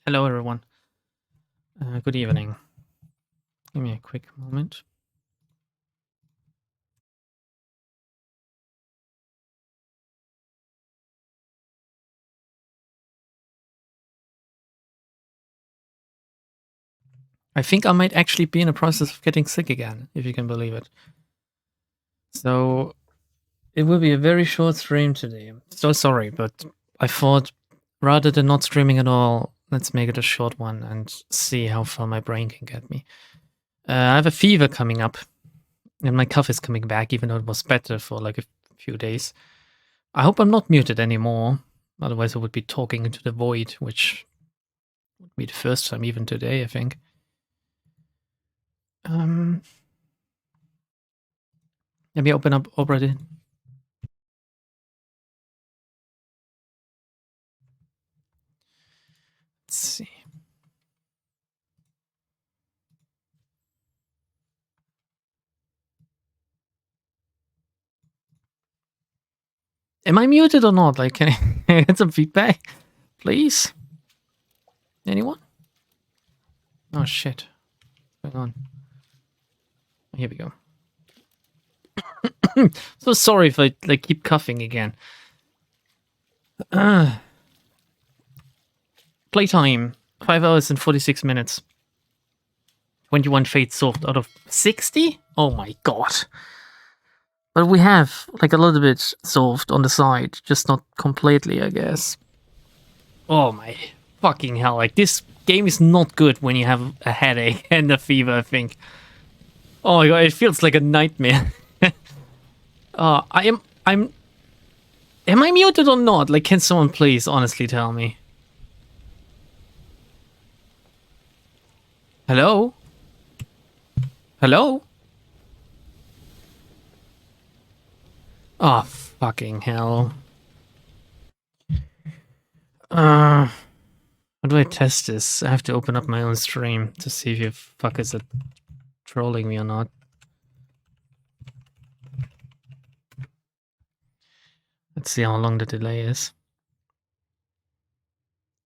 Hello, everyone. Good evening. Give me a quick moment. I think I might actually be in the process of getting sick again, if you can believe it. So it will be a very short stream today. I'm so sorry, but I thought rather than not streaming at all, let's make it a short one and see how far my brain can get me. I have a fever coming up, and my cough is coming back, even though it was better for like a few days. I hope I'm not muted anymore. Otherwise, I would be talking into the void, which would be the first time even today, I think. Let me open up Obra Dinn. Let's see. Am I muted or not? Like, can I get some feedback, please? Anyone? Oh shit! What's going on? Here we go. So sorry if I like keep coughing again. Playtime 5 hours and 46 minutes. 21 fate solved out of 60. Oh my god! But we have like a little bit solved on the side, just not completely, I guess. Oh my fucking hell! Like this game is not good when you have a headache and a fever, I think. Oh my god, it feels like a nightmare. Am I muted or not? Like, can someone please honestly tell me? Hello? Hello? Oh, fucking hell. How do I test this? I have to open up my own stream to see if you fuckers are trolling me or not. Let's see how long the delay is.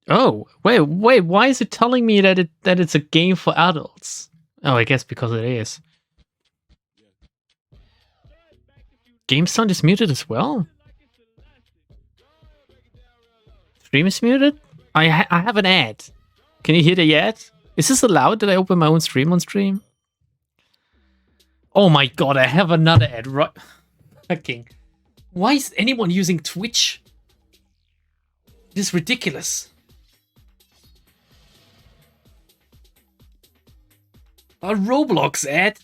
Oh, wait, why is it telling me that it's a game for adults? Oh, I guess because it is. Game sound is muted as well? Stream is muted? I have an ad. Can you hear the ad? Is this allowed that I open my own stream on stream? Oh my god, I have another ad, right? Fucking. Why is anyone using Twitch? This is ridiculous. A Roblox ad?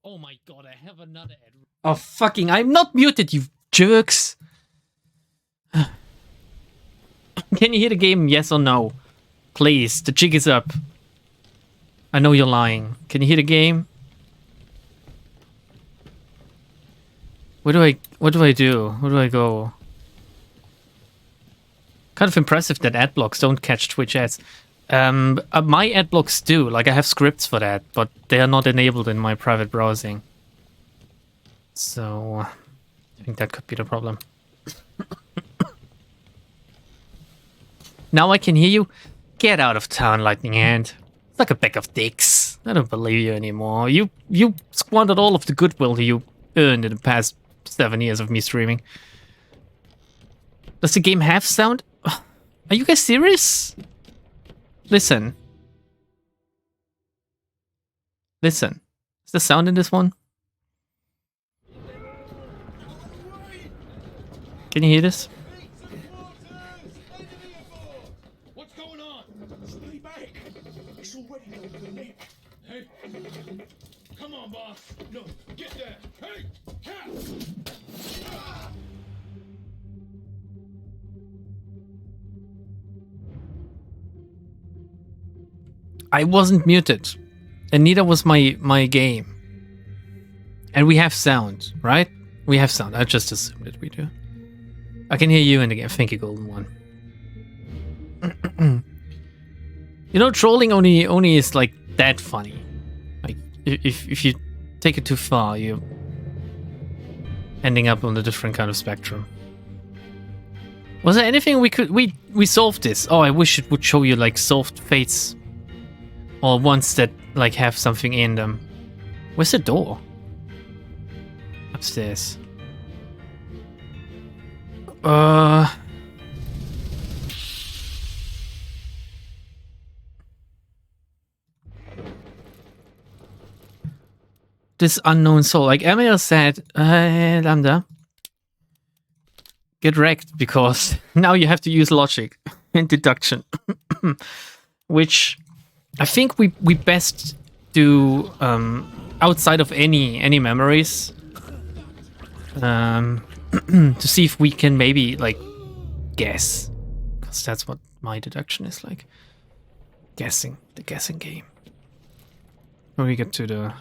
Oh my god, I have another ad. Oh fucking, I'm not muted, you jerks. Can you hear the game, yes or no? Please, the jig is up. I know you're lying. Can you hear the game? What do I do? Where do I go? Kind of impressive that ad blocks don't catch Twitch ads. My ad blocks do. Like, I have scripts for that, but they are not enabled in my private browsing. So, I think that could be the problem. Now I can hear you. Get out of town, Lightning Hand. It's like a bag of dicks. I don't believe you anymore. You squandered all of the goodwill you earned in the past 7 years of me streaming. Does the game have sound? Are you guys serious? Listen. Listen. Is there sound in this one? Can you hear this? What's going on? Stay back. It's already going to the neck. Hey. Come on, boss. No, get there. Hey, cat. I wasn't muted. And neither was my game. And we have sound, right? We have sound. I just assumed that we do. I can hear you in the game. Thank you, Golden One. You know, trolling only is like that funny. Like if you take it too far, you're ending up on a different kind of spectrum. Was there anything we could... We solved this. Oh, I wish it would show you, like, solved fates. Or ones that, like, have something in them. Where's the door? Upstairs. This unknown soul. Like Emil said, Lambda, get wrecked, because now you have to use logic and deduction. Which I think we best do outside of any memories. To see if we can maybe, like, guess. Because that's what my deduction is like. Guessing. The guessing game. When we get to the...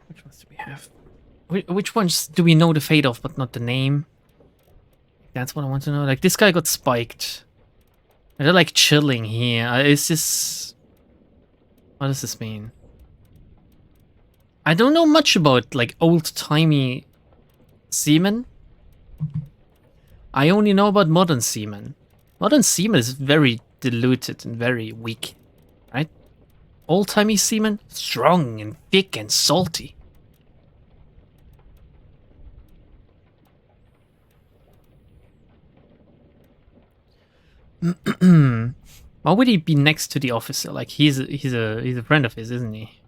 which ones do we have? Which ones do we know the fate of, but not the name? That's what I want to know. Like, this guy got spiked. And they're, like, chilling here. Is this... What does this mean? I don't know much about, like, old-timey seamen. I only know about modern seamen. Modern seamen is very diluted and very weak, right? Old-timey seamen, strong and thick and salty. Why would he be next to the officer? Like, he's a friend of his, isn't he?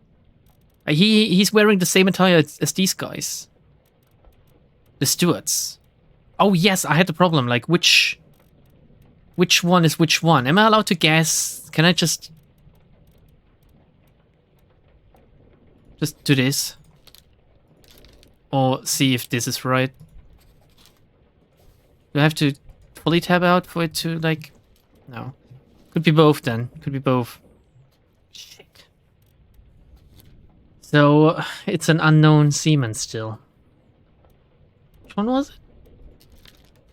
He's wearing the same attire as these guys. The stewards. Oh yes, I had the problem. Like, which one is which one? Am I allowed to guess? Can I just do this? Or see if this is right? Do I have to fully tab out for it to, like... No. Could be both then. Could be both. Shit. So, it's an unknown seaman still. Which one was it?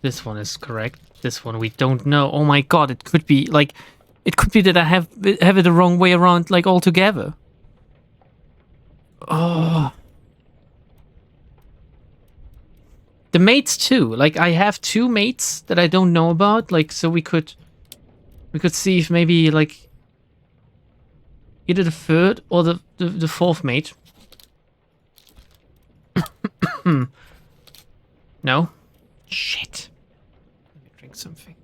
This one is correct. This one we don't know. Oh my god, it could be, like... It could be that I have it the wrong way around, like, altogether. Oh... The mates too. Like, I have two mates that I don't know about. Like, so we could see if maybe, like, either the third or the fourth mate. No? Shit. Let me drink something.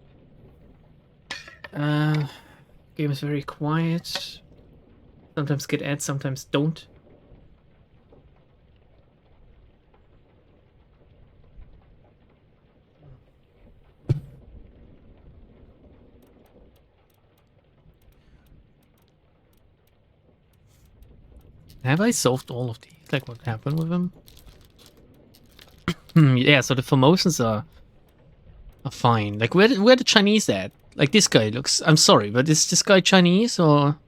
Game is very quiet. Sometimes get ads, sometimes don't. Have I solved all of these? Like, what happened with them? Yeah, so the Formosans are fine. Like, where the Chinese at? Like, this guy looks... I'm sorry, but is this guy Chinese, or...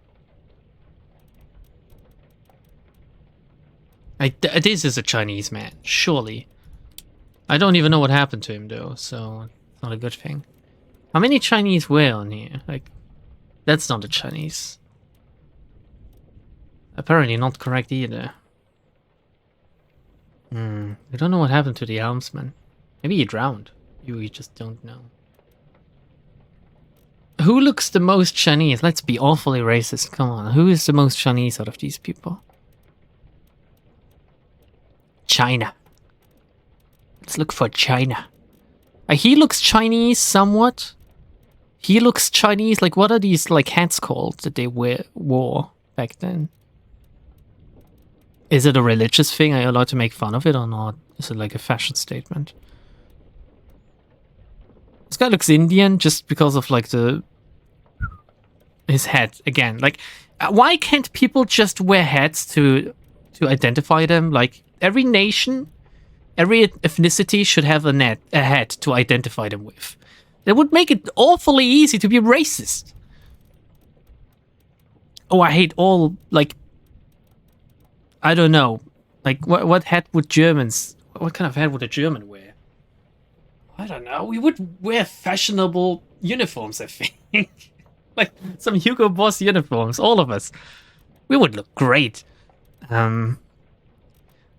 This is a Chinese man, surely. I don't even know what happened to him, though, so it's not a good thing. How many Chinese were on here? Like, that's not a Chinese. Apparently not correct either. I don't know what happened to the helmsman. Maybe he drowned. You just don't know. Who looks the most Chinese? Let's be awfully racist. Come on. Who is the most Chinese out of these people? China. Let's look for China. He looks Chinese somewhat. He looks Chinese. Like, what are these, like, hats called that they wore back then? Is it a religious thing? Are you allowed to make fun of it or not? Is it like a fashion statement? This guy looks Indian just because of, like, his hat again. Like, why can't people just wear hats to identify them? Like, every nation, every ethnicity should have a hat to identify them with. That would make it awfully easy to be racist. Oh, I hate all, like, I don't know. Like, what hat would Germans... What kind of hat would a German wear? I don't know. We would wear fashionable uniforms, I think. Like, some Hugo Boss uniforms. All of us. We would look great.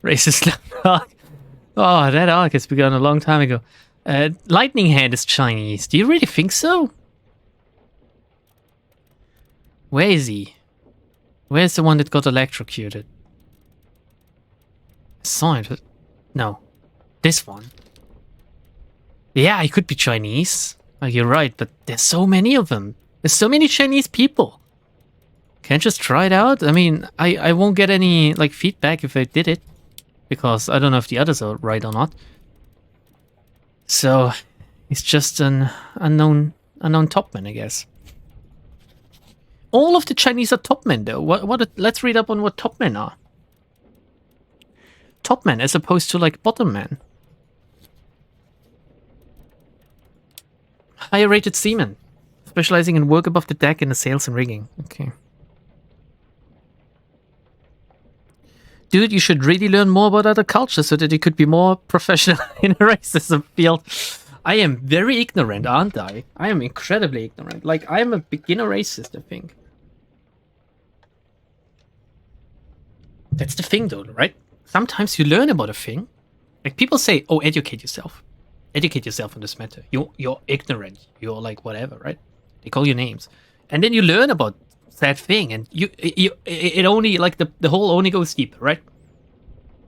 Racist arc. Oh, that arc has begun a long time ago. Lightning Hand is Chinese. Do you really think so? Where is he? Where's the one that got electrocuted? I saw it. But no. This one. Yeah, he could be Chinese. Like, you're right, but there's so many of them. There's so many Chinese people. Can't just try it out? I mean, I won't get any, like, feedback if I did it. Because I don't know if the others are right or not. So, he's just an unknown topman, I guess. All of the Chinese are topmen, though. Let's read up on what topmen are. Topmen, as opposed to, like, bottom men. Higher rated seamen. Specializing in work above the deck in the sails and rigging. Okay. Dude, you should really learn more about other cultures so that you could be more professional in a racism field. I am very ignorant, aren't I? I am incredibly ignorant. Like, I am a beginner racist, I think. That's the thing, though, right? Sometimes you learn about a thing. Like, people say, oh, educate yourself. Educate yourself on this matter. You're ignorant. You're like whatever, right? They call you names. And then you learn about that thing, and it only, like, the hole only goes deeper, right?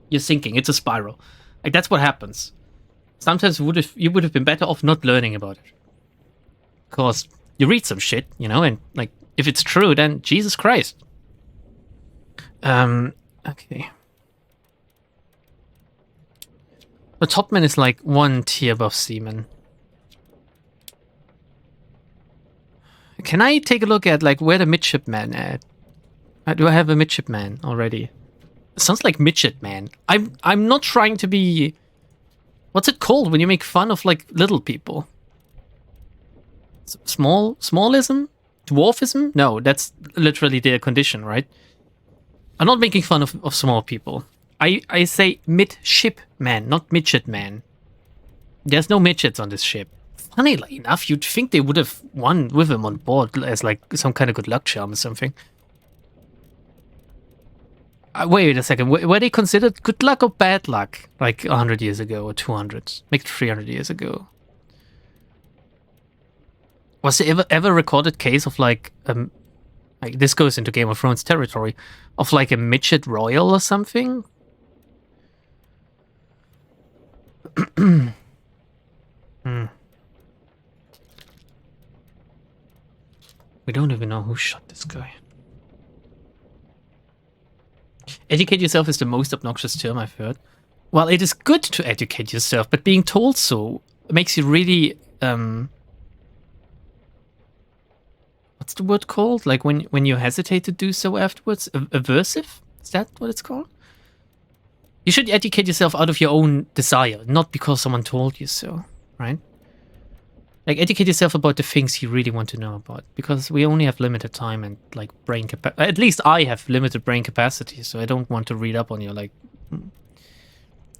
You're sinking. It's a spiral. Like, that's what happens. Sometimes you would have been better off not learning about it. Because you read some shit, you know, and, like, if it's true, then Jesus Christ. Okay. The topman is like one tier above seaman. Can I take a look at, like, where the midshipman at? Do I have a midshipman already? It sounds like midshipman. I'm not trying to be... What's it called when you make fun of, like, little people? Smallism? Dwarfism? No, that's literally their condition, right? I'm not making fun of small people. I say midshipman, not midshipman. There's no midgets on this ship. Funnily enough, you'd think they would have won with him on board as, like, some kind of good luck charm or something. Wait a second. Were they considered good luck or bad luck? Like 100 years ago or 200? Maybe 300 years ago. Was there ever a recorded case of, like this goes into Game of Thrones territory, of, like, a midget royal or something? We don't even know who shot this guy. Educate yourself is the most obnoxious term I've heard. Well, it is good to educate yourself, but being told so makes you really... what's the word called? Like, when you hesitate to do so afterwards? Aversive? Is that what it's called? You should educate yourself out of your own desire, not because someone told you so, right? Like, educate yourself about the things you really want to know about, because we only have limited time and, like, brain capacity. At least I have limited brain capacity, so I don't want to read up on your, like,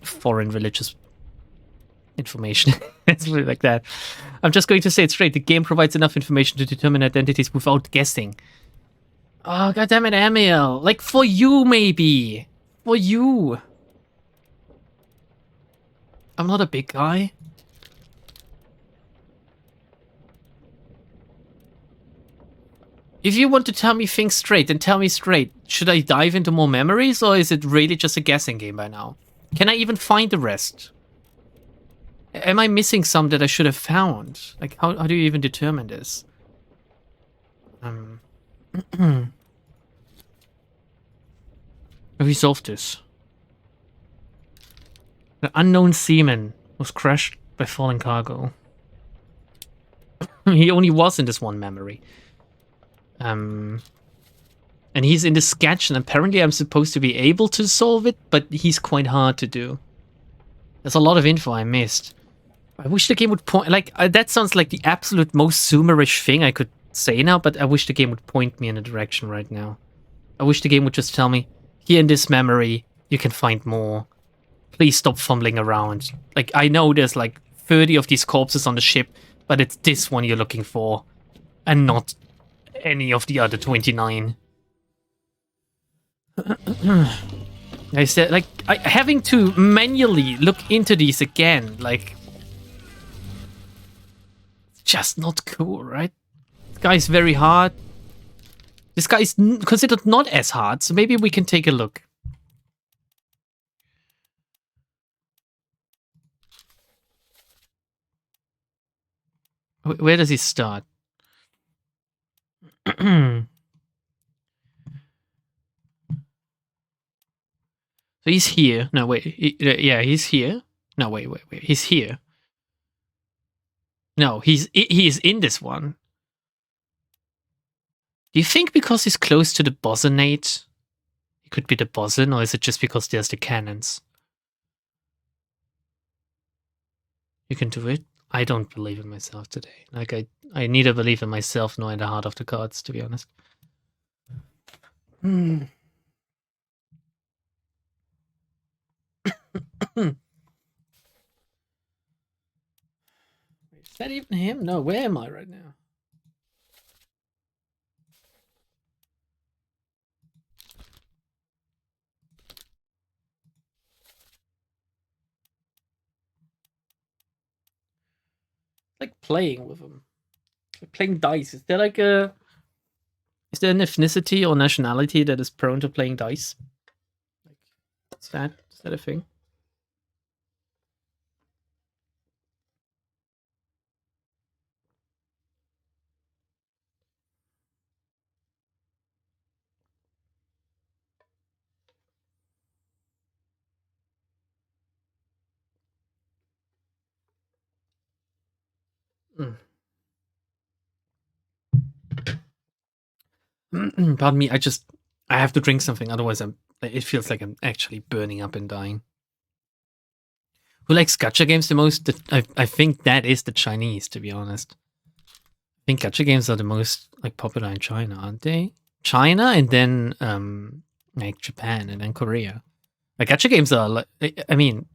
foreign religious information. It's really like that. I'm just going to say it straight. The game provides enough information to determine identities without guessing. Oh, goddammit, Emil. Like, for you, maybe. For you. I'm not a big guy. If you want to tell me things straight, then tell me straight. Should I dive into more memories, or is it really just a guessing game by now? Can I even find the rest? Am I missing some that I should have found? Like, how do you even determine this? Resolve this. The unknown seaman was crashed by falling cargo. He only was in this one memory. And he's in the sketch, and apparently I'm supposed to be able to solve it, but he's quite hard to do. There's a lot of info I missed. I wish the game would point... Like, that sounds like the absolute most Zoomerish thing I could say now, but I wish the game would point me in a direction right now. I wish the game would just tell me, here in this memory, you can find more. Please stop fumbling around. Like, I know there's, like, 30 of these corpses on the ship, but it's this one you're looking for, and not any of the other 29. I said, like, having to manually look into these again, like, it's just not cool, right? This guy's very hard. This guy is considered not as hard, so maybe we can take a look. Where does he start? So he's here. No, wait. Yeah, he's here. No, wait. He's here. No, he is in this one. Do you think because he's close to the bossonate, he could be the boson, or is it just because there's the cannons? You can do it. I don't believe in myself today. Like, I neither believe in myself nor in the heart of the cards, to be honest. Is that even him? No, where am I right now? Like playing with him. Like playing dice. Is there like a... Is there an ethnicity or nationality that is prone to playing dice? Is that a thing? Pardon me, I have to drink something, otherwise it feels like I'm actually burning up and dying. Who likes gacha games the most? I think that is the Chinese, to be honest. I think gacha games are the most like popular in China, aren't they? China and then like Japan and then Korea. Like gacha games are like, I mean,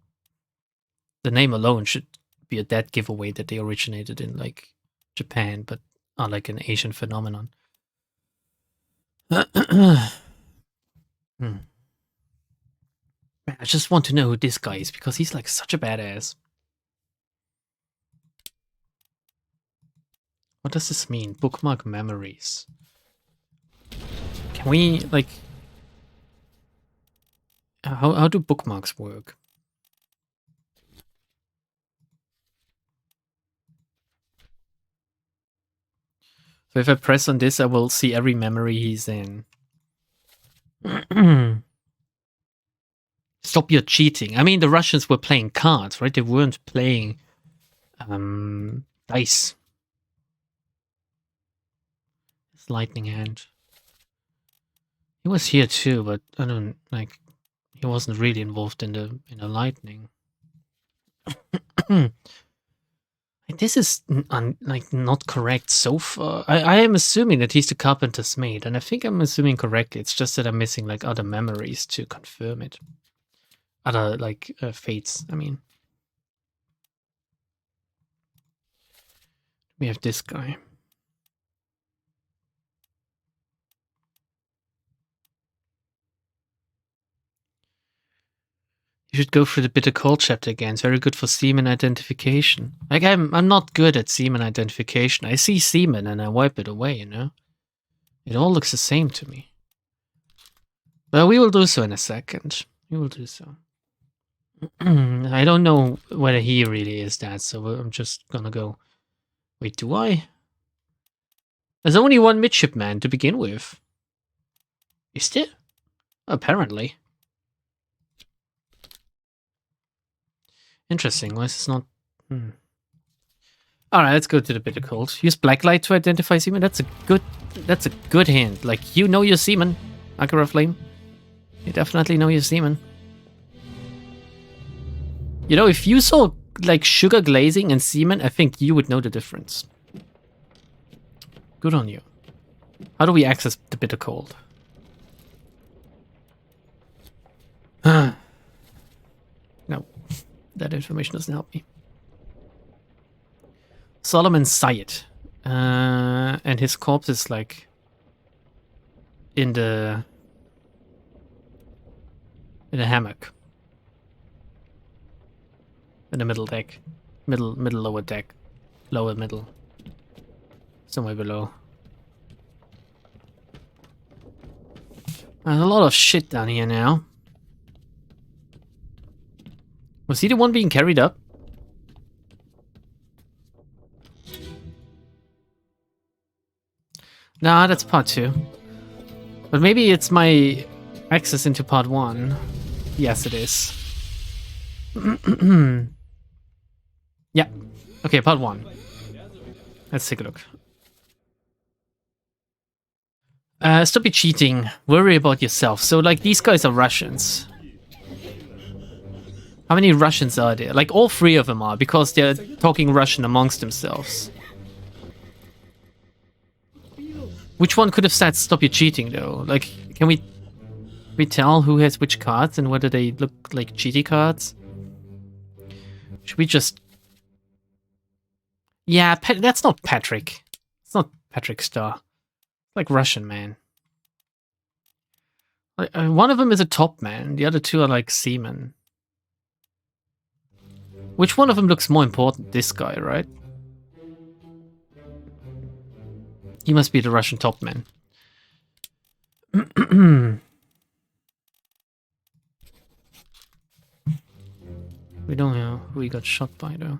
the name alone should be a dead giveaway that they originated in like Japan, but are like an Asian phenomenon. I just want to know who this guy is because he's like such a badass. What does this mean? Bookmark memories. Can we like... How do bookmarks work? So if I press on this, I will see every memory he's in. Stop your cheating. I mean, the Russians were playing cards, right? They weren't playing dice. His lightning hand. He was here too, but I don't like. He wasn't really involved in the lightning. This is like not correct so far. I am assuming that he's the carpenter's mate, and I think I'm assuming correctly. It's just that I'm missing like other memories to confirm it. Other like fates. I mean, we have this guy. You should go through the bitter cold chapter again. It's very good for semen identification. Like I'm not good at semen identification. I see semen and I wipe it away, you know? It all looks the same to me. But we will do so in a second. We will do so. I don't know whether he really is that, so I'm just gonna go. Wait, do I? There's only one midshipman to begin with. Is there? Apparently. Interesting. Why is this not... Alright, let's go to the bitter cold. Use blacklight to identify semen. That's a good hint. Like, you know your semen, Akira Flame. You definitely know your semen. You know, if you saw, like, sugar glazing and semen, I think you would know the difference. Good on you. How do we access the bitter cold? No. That information doesn't help me. Solomon Syed. And his corpse is, like, in the... in a hammock. In the middle deck. Middle, lower deck. Lower, middle. Somewhere below. There's a lot of shit down here now. Was he the one being carried up? Nah, that's part 2. But maybe it's my access into part 1. Yes, it is. Yeah. Okay, part 1. Let's take a look. Stop your cheating. Worry about yourself. So, like, these guys are Russians. How many Russians are there? Like, all 3 of them are, because they're talking Russian amongst themselves. Which one could have said stop your cheating, though? Like, can we tell who has which cards and whether they look like cheaty cards? Should we just... Yeah, that's not Patrick. It's not Patrick Star. Like Russian man. One of them is a top man. The other 2 are like seamen. Which one of them looks more important? This guy, right? He must be the Russian top man. We don't know who he got shot by, though.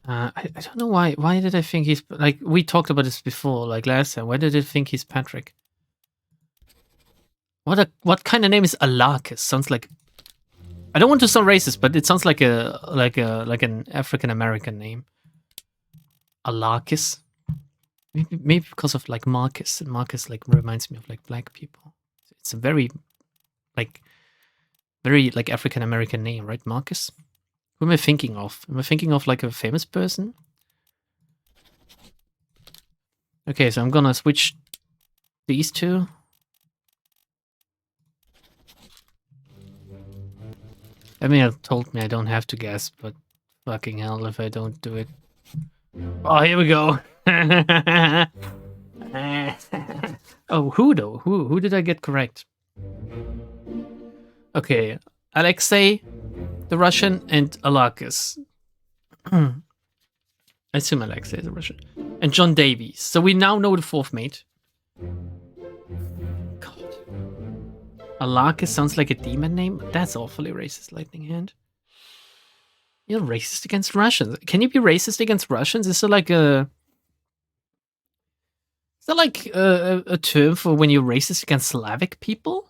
I don't know why. Why did I think he's... Like, we talked about this before, like last time. Why did I think he's Patrick? What kind of name is Alarcus? Sounds like... I don't want to sound racist, but it sounds like an African American name. Alarcus. Maybe because of like Marcus. And Marcus like reminds me of like black people. It's a very like African American name, right? Marcus. Who am I thinking of? Am I thinking of like a famous person? Okay, so I'm gonna switch these 2. I mean, it told me I don't have to guess, but fucking hell if I don't do it. Oh, here we go. Oh, who though? Who did I get correct? Okay, Alexei, the Russian, and Alarcus. I assume Alexei is a Russian. And John Davies. So we now know the 4th mate. God. Alarcus sounds like a demon name? That's awfully racist, Lightning Hand. You're racist against Russians. Can you be racist against Russians? Is there like a... Is that like a term for when you're racist against Slavic people?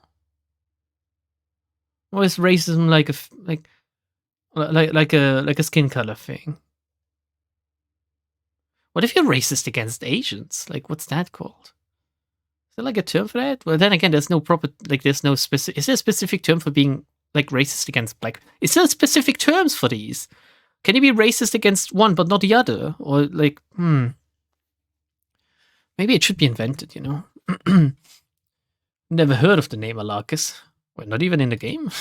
Or is racism like a skin color thing? What if you're racist against Asians? Like, what's that called? Is there like a term for that? Well, then again, there's no proper, like, there's no specific... Is there a specific term for being, like, racist against black... Is there specific terms for these? Can you be racist against one but not the other? Or, like, Maybe it should be invented, you know? Never heard of the name Alarcus. Well, not even in the game?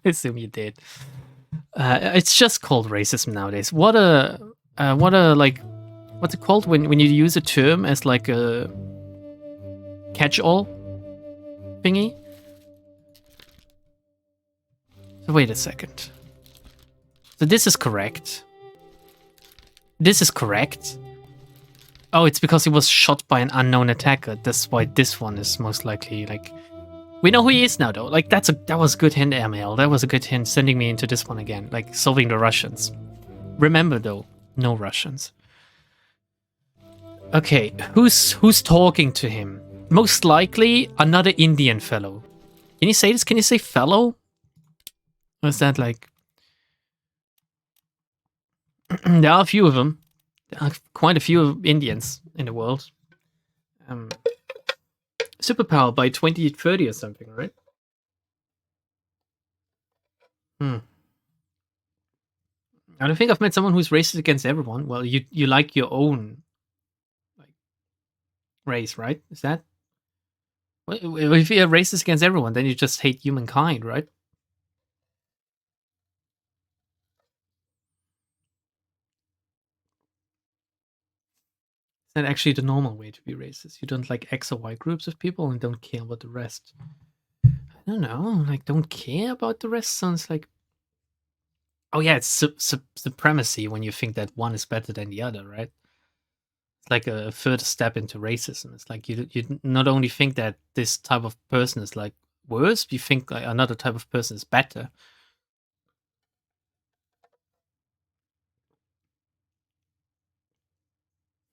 I assume you did. It's just called racism nowadays. What a like... What's it called when you use a term as, like, a... catch-all thingy? So wait a second. So this is correct. This is correct. Oh, it's because he was shot by an unknown attacker. That's why this one is most likely, like... We know who he is now, though. Like, that was a good hint, ML. That was a good hint, sending me into this one again. Like, solving the Russians. Remember, though, no Russians. Okay, who's talking to him? Most likely, another Indian fellow. Can you say this? Can you say fellow? Or is that, like... There are a few of them. There are quite a few Indians in the world. Superpower by 2030 or something, right? I don't think I've met someone who's racist against everyone. Well, you like your own, like, race, right? Is that? Well, if you're racist against everyone, then you just hate humankind, right? Is that actually the normal way to be racist? You don't like X or Y groups of people and don't care about the rest. don't know, like don't care about the rest sounds like, oh yeah, it's supremacy when you think that one is better than the other, right? It's like a further step into racism. It's like you not only think that this type of person is like worse, you think like another type of person is better.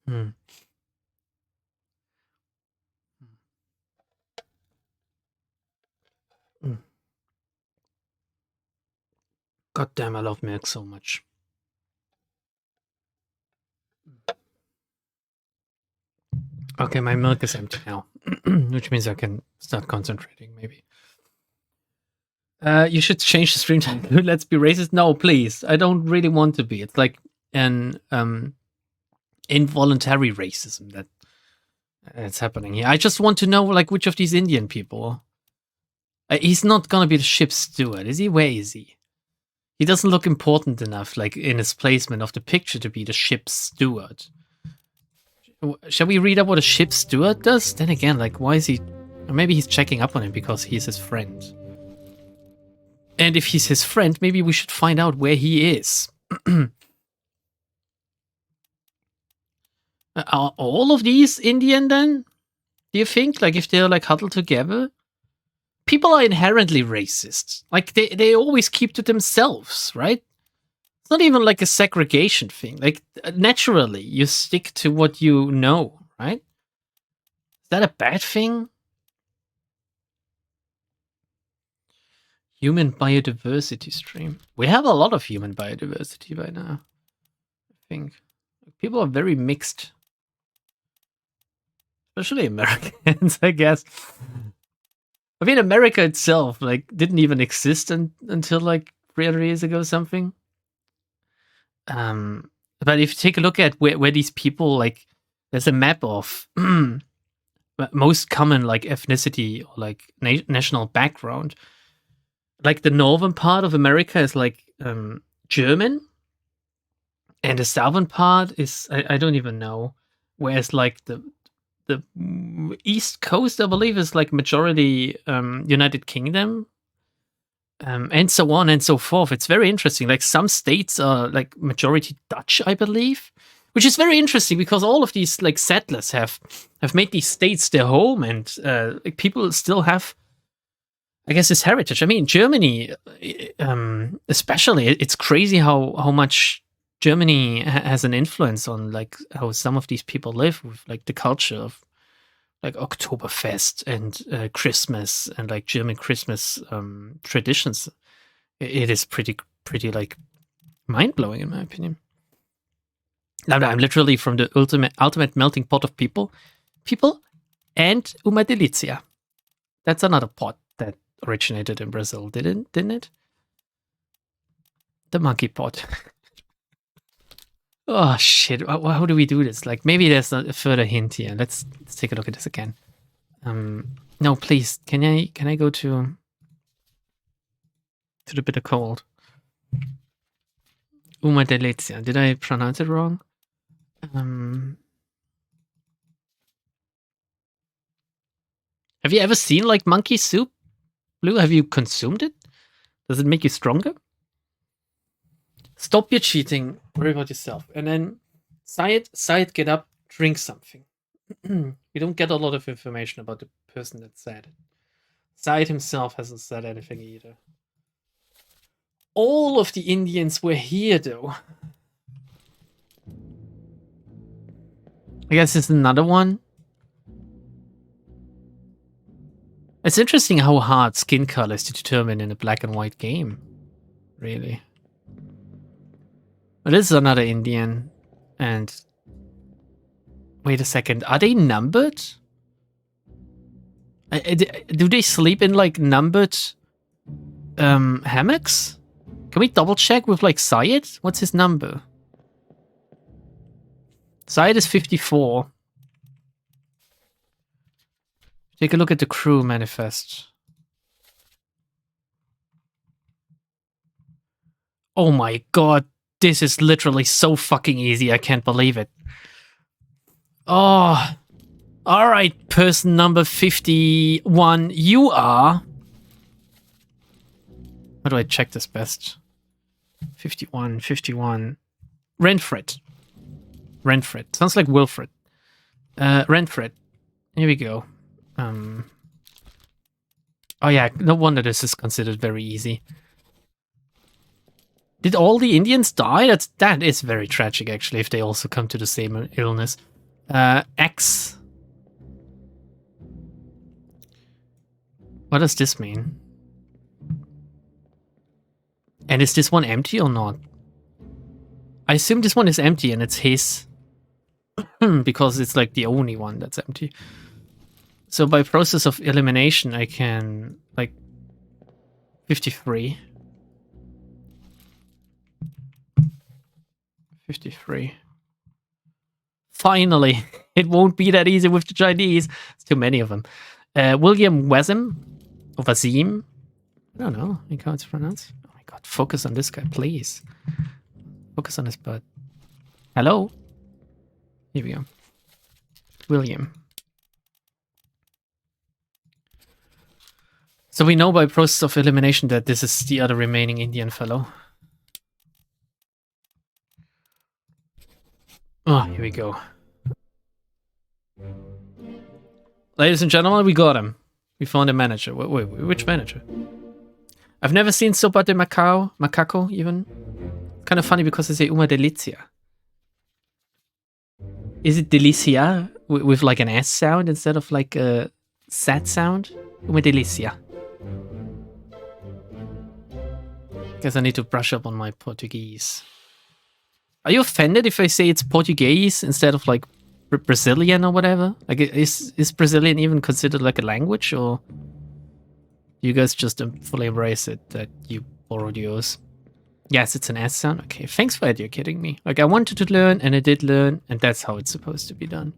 Hmm. Mm. God damn, I love milk so much. Okay, my milk is empty now, which means I can start concentrating, maybe. You should change the stream time. Let's be racist. No, please. I don't really want to be. It's like an involuntary racism that's happening here. I just want to know, like, which of these Indian people. He's not gonna be the ship's steward, is he? Where is he? He doesn't look important enough, like in his placement of the picture, to be the ship's steward. Shall we read up what a ship's steward does? Then again, like, why is he? Or maybe he's checking up on him because he's his friend. And if he's his friend, maybe we should find out where he is. Are all of these Indian then? Do you think? Like, if they're like huddled together? People are inherently racist. Like, they always keep to themselves, right? It's not even like a segregation thing. Like, naturally, you stick to what you know, right? Is that a bad thing? Human biodiversity stream. We have a lot of human biodiversity by now, I think. People are very mixed. Especially Americans, I guess. I mean, America itself, like, didn't even exist until, like, 300 years ago or something. But if you take a look at where these people, like, there's a map of most common, like, ethnicity or, like, national background. Like, the northern part of America is, like, German. And the southern part is, I don't even know. Whereas, like, the East Coast, I believe, is, like, majority United Kingdom. And so on and so forth. It's very interesting. Like, some states are, like, majority Dutch, I believe. Which is very interesting because all of these, like, settlers have made these states their home. And like, people still have, I guess, this heritage. I mean, Germany, especially, it's crazy how much Germany has an influence on, like, how some of these people live with, like, the culture of, like, Oktoberfest and Christmas and, like, German Christmas traditions. It is pretty like mind blowing in my opinion. I'm literally from the ultimate melting pot of people and Uma Delizia. That's another pot that originated in Brazil, didn't it? The monkey pot. Oh shit! How do we do this? Like, maybe there's a further hint here. Let's take a look at this again. No, please. Can I go to the bitter cold? Uma Delizia. Did I pronounce it wrong? Have you ever seen, like, monkey soup? Blue, have you consumed it? Does it make you stronger? Stop your cheating. Worry about yourself. And then, Syed, get up, drink something. We don't get a lot of information about the person that said it. Syed himself hasn't said anything either. All of the Indians were here, though. I guess it's another one. It's interesting how hard skin color is to determine in a black and white game. Really. But this is another Indian. And wait a second, are they numbered? Do they sleep in, like, numbered hammocks? Can we double check with, like, Syed? What's his number? Syed is 54. Take a look at the crew manifest. Oh my god, this is literally so fucking easy, I can't believe it. Oh, alright, person number 51, you are How do I check this best? 51, 51. Renfred. Renfred. Sounds like Wilfred. Renfred. Here we go. Oh yeah, no wonder this is considered very easy. Did all the Indians die? That is very tragic, actually, if they also come to the same illness. X. What does this mean? And is this one empty or not? I assume this one is empty and it's his. Because it's like the only one that's empty. So by process of elimination, I can, like, 53. 53. Finally! It won't be that easy with the Chinese. It's too many of them. William Wasim? Or Wasim? I don't know how it's pronounced. Oh my god, focus on this guy, please. Focus on his butt. Hello? Here we go. William. So we know by process of elimination that this is the other remaining Indian fellow. Oh, here we go. Ladies and gentlemen, we got him. We found a manager. Wait, which manager? I've never seen Sopa de Macaco, even. Kind of funny because they say Uma Delicia. Is it Delicia with like an S sound instead of like a sad sound? Uma Delicia. Guess I need to brush up on my Portuguese. Are you offended if I say it's Portuguese instead of like Brazilian or whatever? Like, is Brazilian even considered like a language, or you guys just fully embrace it that you borrowed yours? Yes, it's an S sound. Okay, thanks for educating me. Like, I wanted to learn, and I did learn, and that's how it's supposed to be done.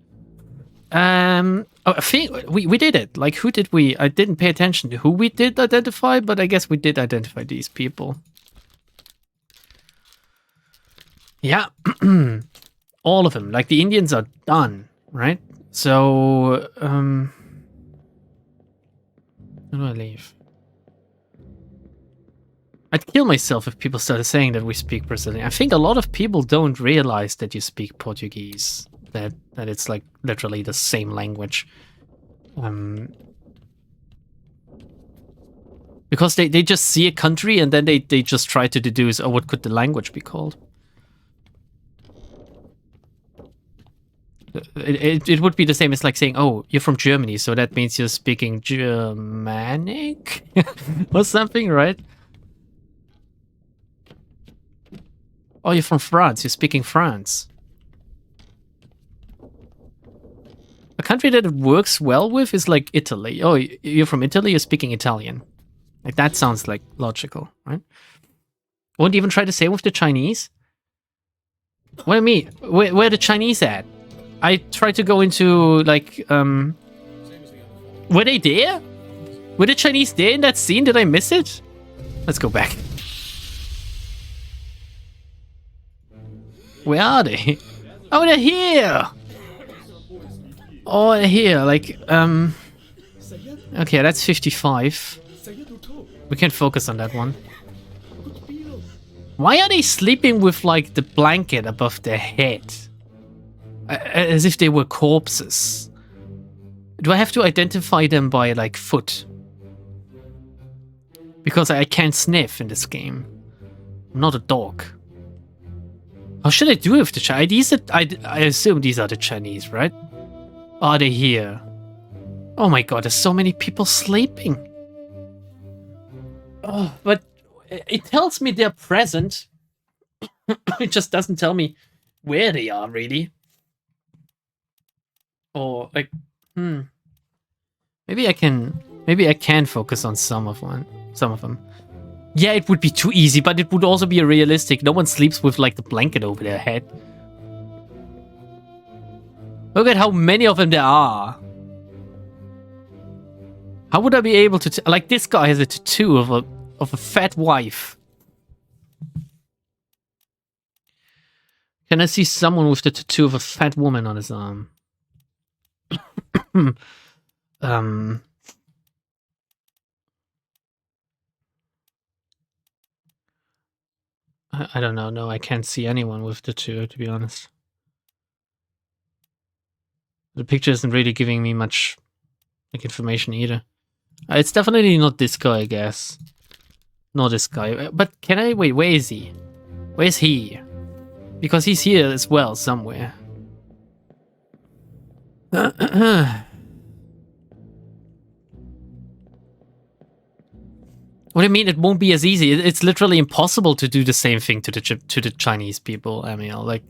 Oh, I think we did it. Like, who did we? I didn't pay attention to who we did identify, but I guess we did identify these people. Yeah, all of them. Like, the Indians are done, right? So, how do I leave? I'd kill myself if people started saying that we speak Brazilian. I think a lot of people don't realize that you speak Portuguese, that it's like literally the same language. Because they just see a country and then they just try to deduce, oh, what could the language be called? It would be the same as like saying, oh, you're from Germany, so that means you're speaking Germanic or something, right? Oh, you're from France, you're speaking France. A country that it works well with is like Italy. Oh, you're from Italy, you're speaking Italian. Like, that sounds like logical, right? Won't even try to say with the Chinese? What do you mean? Where are the Chinese at? I tried to go into, like, were they there? Were the Chinese there in that scene? Did I miss it? Let's go back. Where are they? Oh, they're here! Oh, they're here, like, okay, that's 55. We can focus on that one. Why are they sleeping with, like, the blanket above their head? As if they were corpses. Do I have to identify them by, like, foot? Because I can't sniff in this game. I'm not a dog. How should I do it with the Chinese? I assume these are the Chinese, right? Are they here? Oh my god, there's so many people sleeping. Oh, but it tells me they're present. It just doesn't tell me where they are, really. Or, like, maybe I can focus on some of them. Yeah, it would be too easy, but it would also be realistic. No one sleeps with, like, the blanket over their head. Look at how many of them there are. How would I be able to... like, this guy has a tattoo of a fat wife. Can I see someone with the tattoo of a fat woman on his arm? I don't know. No, I can't see anyone with the 2, to be honest. The picture isn't really giving me much like information either. It's definitely not this guy, I guess. Not this guy. But can I wait? Where is he? Where's he? Because he's here as well somewhere. What do you mean it won't be as easy? It's literally impossible to do the same thing to the Chinese people, Emil. Like,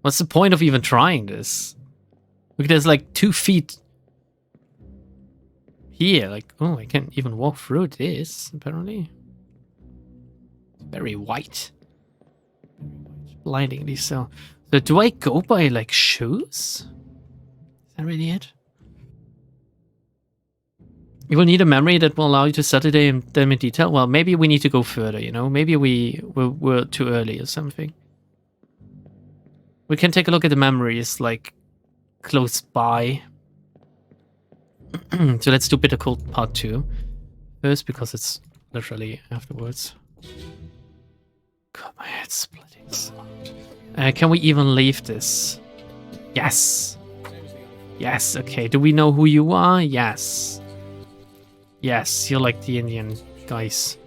what's the point of even trying this? Look, there's like 2 feet here. Like, oh, I can't even walk through this, apparently. It's very white. Blindingly so. So do I go by, like, shoes? Is that really it? You will need a memory that will allow you to study them in detail. Well, maybe we need to go further, you know? Maybe we're too early or something. We can take a look at the memories, like, close by. So let's do Bitter Cold Part 2 first, because it's literally afterwards. God, my head's splitting so much. Can we even leave this? Yes. Yes, okay. Do we know who you are? Yes. Yes, you're like the Indian guys.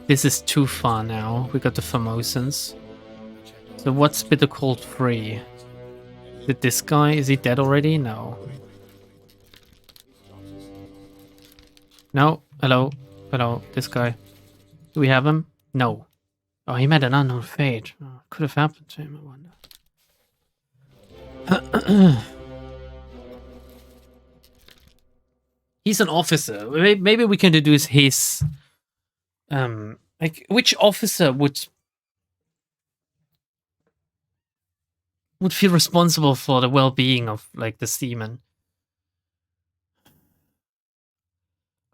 This is too far now. We got the Formosans. So what's Bitter Cold 3? Is it this guy? Is he dead already? No. No. Hello. Hello. This guy. Do we have him? No. Oh, he met an unknown fate. Oh, could have happened to him, I wonder. He's an officer. Maybe we can deduce his... like, which officer would feel responsible for the well-being of, like, the seamen?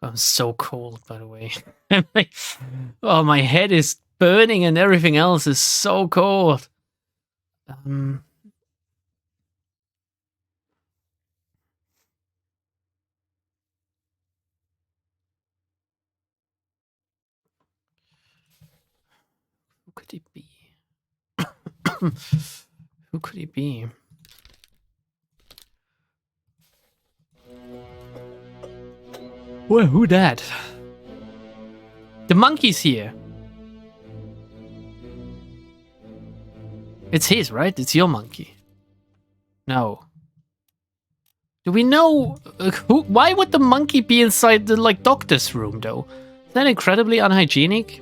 I'm so cold, by the way. I'm like, oh, my head is burning and everything else is so cold. Who could he be? Who could he be? Well, who that? The monkey's here. It's his, right? It's your monkey. No. Do we know who? Why would the monkey be inside the, like, doctor's room, though? Is that incredibly unhygienic?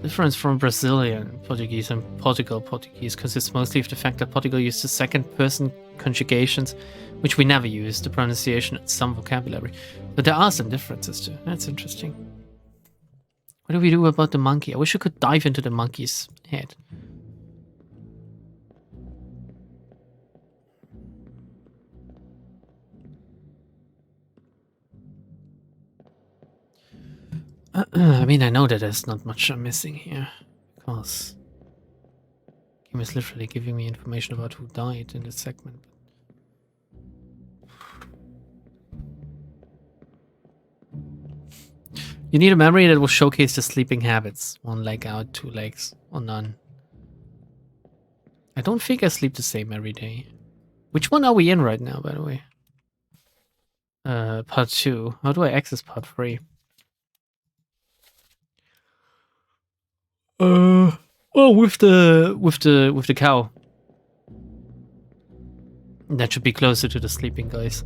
Difference from Brazilian Portuguese and Portugal Portuguese consists mostly of the fact that Portugal uses second-person conjugations, which we never use, the pronunciation and some vocabulary. But there are some differences too. That's interesting. What do we do about the monkey? I wish we could dive into the monkey's head. I mean, I know that there's not much I'm missing here, because the game is literally giving me information about who died in this segment. You need a memory that will showcase the sleeping habits. 1 leg out, 2 legs, or none. I don't think I sleep the same every day. Which one are we in right now, by the way? Part 2. How do I access part 3? Well, with the cow. That should be closer to the sleeping guys.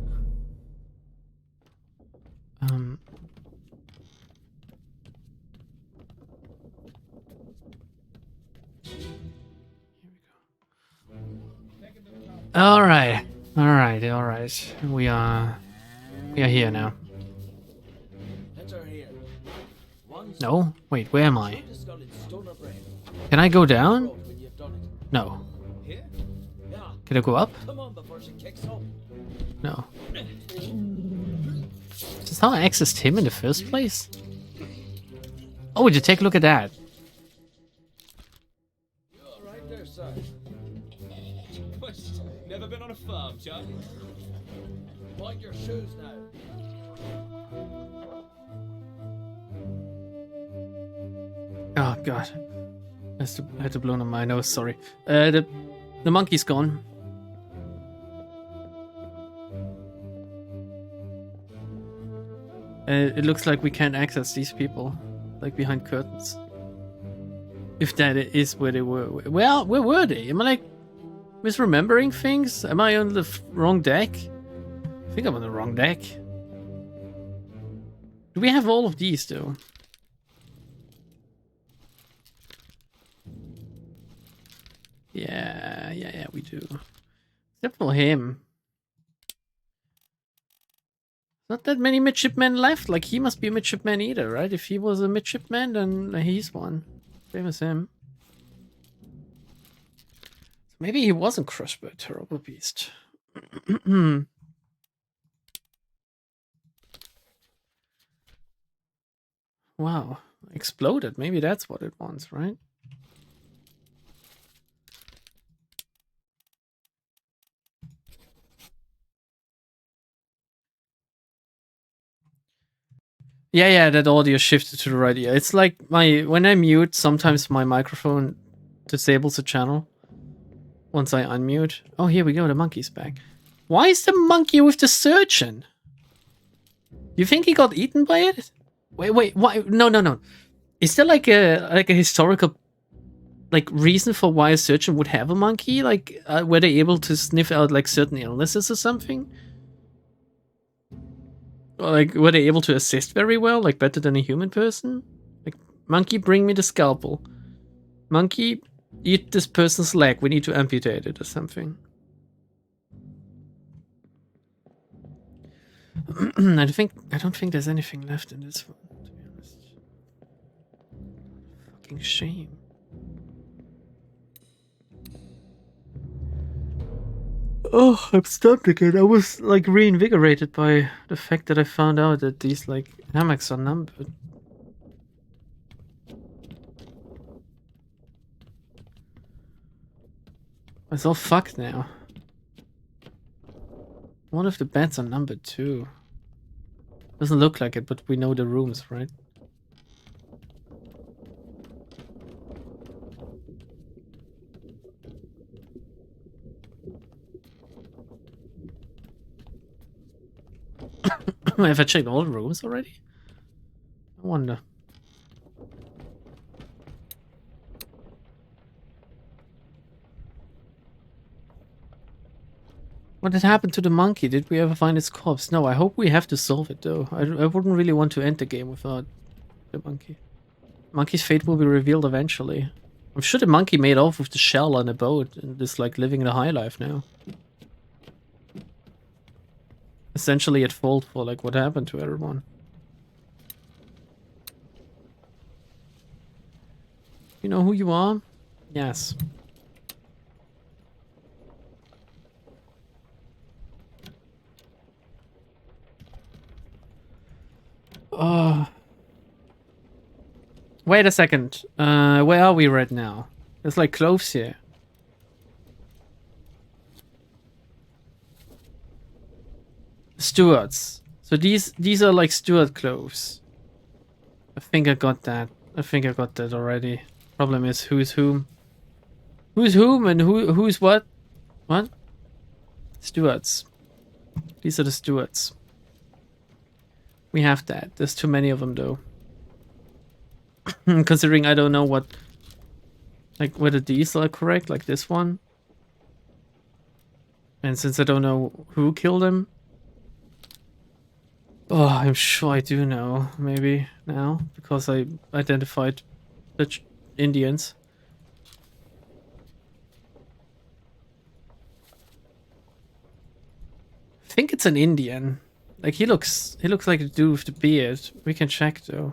All right. We are here now. No, wait, where am I? Can I go down? No. Can I go up? No. Is this how I accessed him in the first place? Oh, would you take a look at that? Never been on a farm, Chuck? Mind your shoes now. Oh god. I had to blow on my nose, sorry. The monkey's gone. It looks like we can't access these people, like behind curtains. If that is where they were. Well, where were they? Am I like misremembering things? Am I on the wrong deck? I think I'm on the wrong deck. Do we have all of these though? Yeah, we do. Except for him. Not that many midshipmen left. Like, he must be a midshipman either, right? If he was a midshipman, then he's one. Same as him. So maybe he wasn't crushed by a terrible beast. Wow. Exploded. Maybe that's what it wants, right? Yeah, that audio shifted to the right ear. It's like when I mute, sometimes my microphone disables the channel. Once I unmute. Oh, here we go, the monkey's back. Why is the monkey with the surgeon? You think he got eaten by it? Wait, why? No. Is there like a historical reason for why a surgeon would have a monkey? Like, were they able to sniff out like certain illnesses or something? Or like, were they able to assist very well, like better than a human person? Like, monkey, bring me the scalpel. Monkey, eat this person's leg. We need to amputate it or something. I don't think there's anything left in this one, to be honest. Fucking shame. Oh, I'm stumped again. I was like reinvigorated by the fact that I found out that these like hammocks are numbered. It's all fucked now. One of the beds are numbered too. Doesn't look like it, but we know the rooms, right? Have I checked all the rooms already? I wonder. What had happened to the monkey? Did we ever find its corpse? No, I hope we have to solve it though. I wouldn't really want to end the game without the monkey. Monkey's fate will be revealed eventually. I'm sure the monkey made off with the shell on a boat and is like living the high life now. Essentially at fault for like what happened to everyone. You know who you are? Yes. Wait a second. Where are we right now? There's like cloves here. Stewards. So these are like steward cloves. I think I got that. I think I got that already. Problem is who's whom. Who's whom and who's what? What? Stewards. These are the stewards. We have that. There's too many of them though. Considering I don't know what, like whether these are correct, like this one. And since I don't know who killed him. Oh, I'm sure I do know, maybe now, because I identified the Indians. I think it's an Indian. Like he looks like a dude with the beard. We can check though.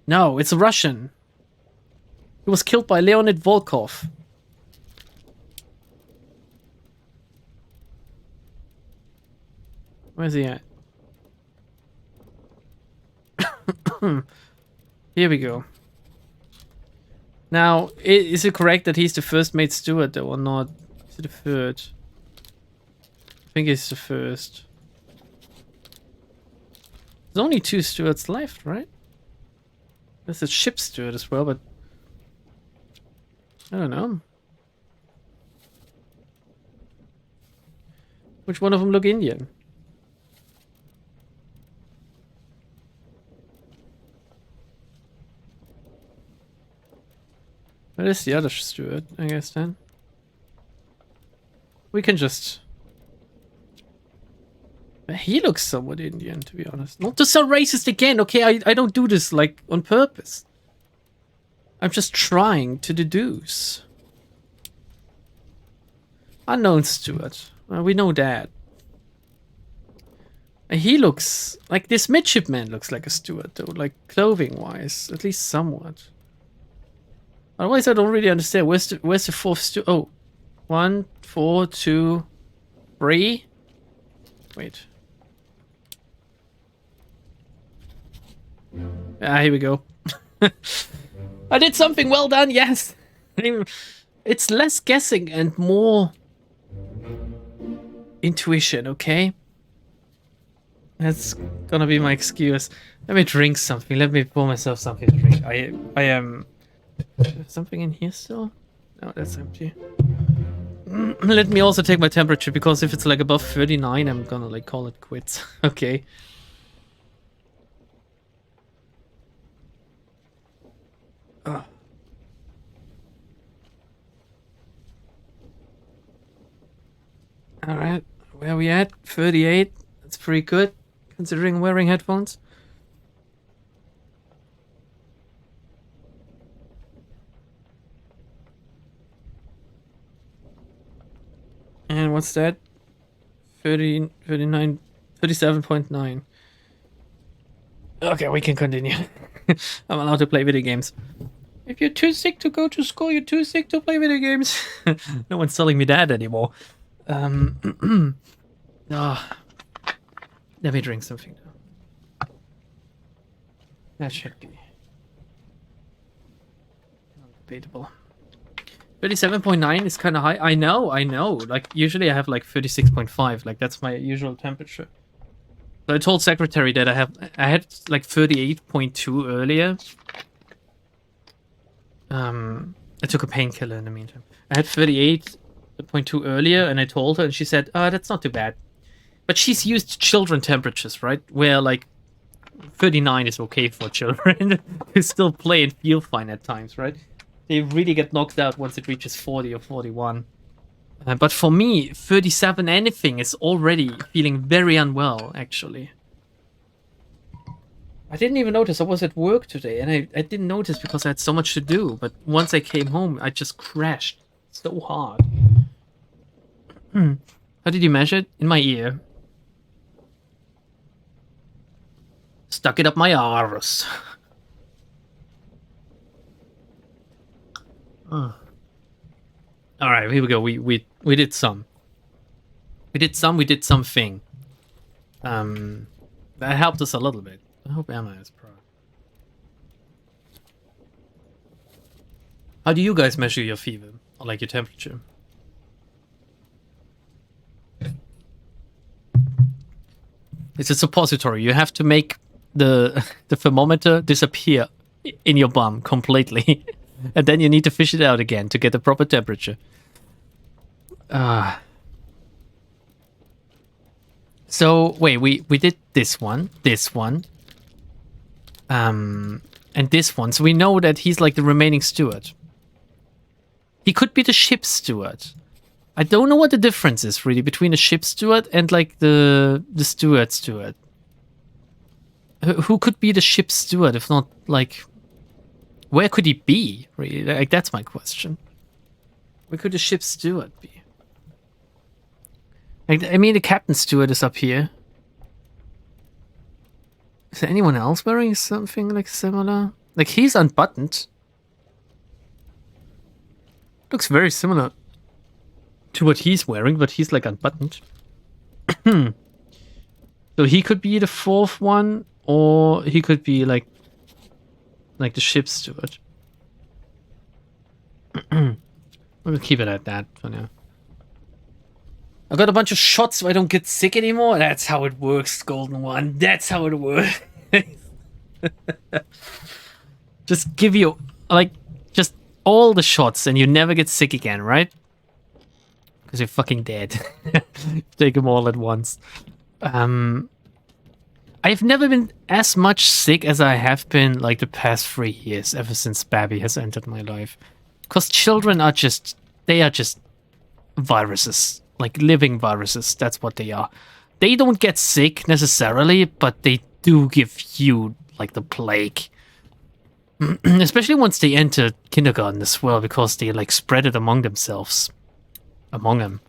No, it's a Russian. He was killed by Leonid Volkov. Where's he at? Here we go. Now, is it correct that he's the first mate steward, though, or not? Is it the third? I think it's the first. There's only 2 stewards left, right? There's a ship steward as well, but I don't know. Which one of them look Indian? That is the other steward, I guess, then. We can just... He looks somewhat Indian, to be honest. Not to sound racist again, okay? I don't do this, like, on purpose. I'm just trying to deduce. Unknown steward. We know that. He looks... Like, this midshipman looks like a steward, though. Like, clothing-wise. At least somewhat. Otherwise, I don't really understand. Where's the fourth steward? Oh. 1, 4, 2, 3. Wait. Ah, here we go. I did something, well done, yes! It's less guessing and more intuition, okay? That's gonna be my excuse. Let me drink something. Let me pour myself something to drink. I am... Something in here still? No, that's empty. Let me also take my temperature, because if it's like above 39, I'm gonna like call it quits. Okay. Alright, where are we at? 38. That's pretty good, considering wearing headphones. And what's that? 30, 39, 37.9. Okay, we can continue. I'm allowed to play video games. If you're too sick to go to school, you're too sick to play video games. No one's telling me that anymore. Let me drink something now. That should be debatable. 37.9 is kind of high. I know. Like, usually I have like 36.5. Like, that's my usual temperature. So I told secretary that I had like 38.2 earlier. I took a painkiller in the meantime. I had 38.2 earlier, and I told her, and she said, that's not too bad. But she's used to children temperatures, right? Where like 39 is okay for children who still play and feel fine at times, right? They really get knocked out once it reaches 40 or 41. But for me, 37 anything is already feeling very unwell, actually. I didn't even notice. I was at work today, and I didn't notice because I had so much to do. But once I came home, I just crashed so hard. How did you measure it? In my ear. Stuck it up my arse. Alright, here we go. We did some. We did something. That helped us a little bit. I hope Emma is proud. How do you guys measure your fever? Or like your temperature? It's a suppository. You have to make the thermometer disappear in your bum completely. And then you need to fish it out again to get the proper temperature. So, wait, we did this one, and this one. So we know that he's like the remaining steward. He could be the ship steward. I don't know what the difference is, really, between the ship steward and, like, the steward. Who could be the ship steward, if not, like... Where could he be, really? Like, that's my question. Where could the ship steward be? Like, I mean, the captain steward is up here. Is there anyone else wearing something, like, similar? Like, he's unbuttoned. Looks very similar to what he's wearing, but he's, like, unbuttoned. So he could be the fourth one, or he could be, like the ship steward. We'll keep it at that for now. I got a bunch of shots so I don't get sick anymore. That's how it works, Golden One. That's how it works. Just give you, like, just all the shots and you never get sick again, right? Because you're fucking dead. Take them all at once. I've never been as much sick as I have been, like, the past 3 years, ever since Babby has entered my life. Because children are just, they are just viruses. Like, living viruses, that's what they are. They don't get sick, necessarily, but they do give you, like, the plague. Especially once they enter kindergarten as well, because they, like, spread it among themselves. Among them.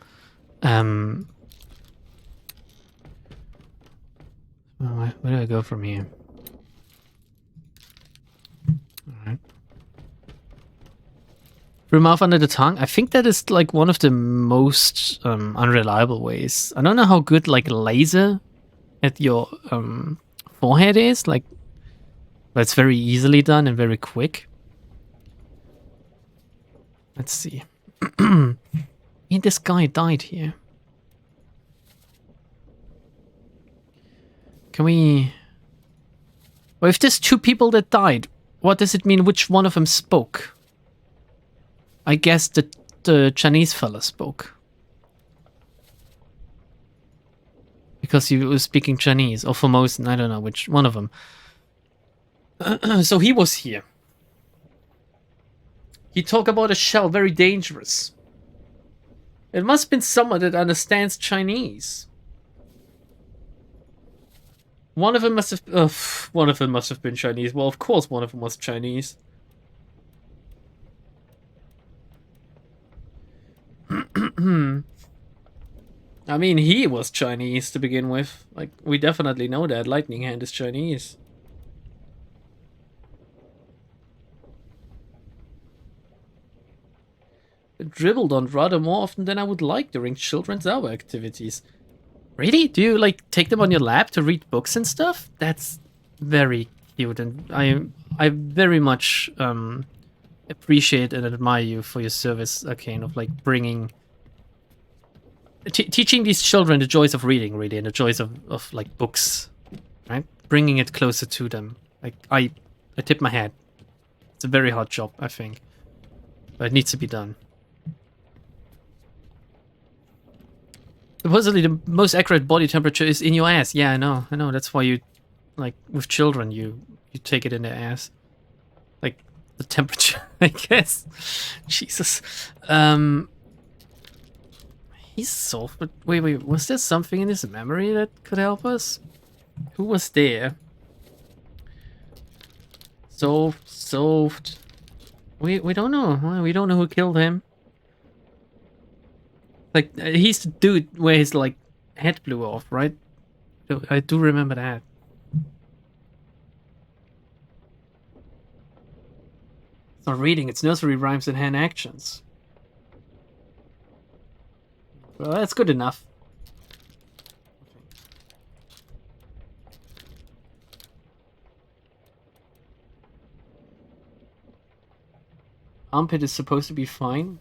Where do I go from here? Alright. Through mouth under the tongue? I think that is, like, one of the most unreliable ways. I don't know how good, like, laser at your forehead is. Like, but it's very easily done and very quick. Let's see. This guy died here. Can we... Well, if there's 2 people that died, what does it mean which one of them spoke? I guess the Chinese fella spoke. Because he was speaking Chinese, or Formosan, I don't know which one of them. So he was here. He talked about a shell, very dangerous. It must have been someone that understands Chinese. One of them must have... one of them must have been Chinese. Well, of course one of them was Chinese. I mean, he was Chinese to begin with. Like, we definitely know that. Lightning Hand is Chinese. Dribbled on rather more often than I would like during children's hour activities. Really? Do you, like, take them on your lap to read books and stuff? That's very cute, and I very much appreciate and admire you for your service, Arcane, of, like, bringing... teaching these children the joys of reading, really, and the joys of like, books, right? Bringing it closer to them. Like, I tip my hat. It's a very hard job, I think. But it needs to be done. Supposedly the most accurate body temperature is in your ass. Yeah, I know. That's why you, like, with children, you take it in their ass. Like, the temperature, I guess. Jesus. He's soft, but wait, was there something in his memory that could help us? Who was there? Soft. We don't know. We don't know who killed him. Like, he's the dude where his, like, head blew off, right? I do remember that. It's not reading, it's nursery rhymes and hand actions. Well, that's good enough. Armpit is supposed to be fine.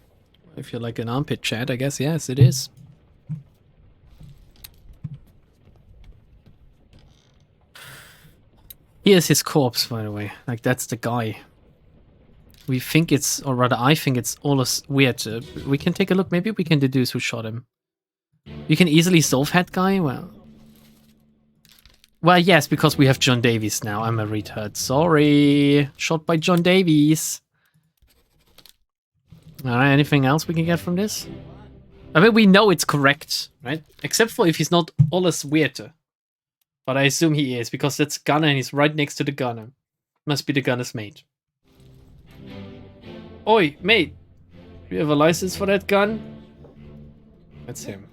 If you're like an armpit chat, I guess, yes, it is. Here's his corpse, by the way. Like, that's the guy. We think it's, or rather, I think it's all weird. We can take a look. Maybe we can deduce who shot him. You can easily solve that guy? Well, yes, because we have John Davies now. I'm a retard. Sorry. Shot by John Davies. Alright, anything else we can get from this? I mean, we know it's correct, right? Except for if he's not alles weirder. But I assume he is, because that's Gunner and he's right next to the gunner. Must be the gunner's mate. Oi, mate! Do you have a license for that gun? That's him.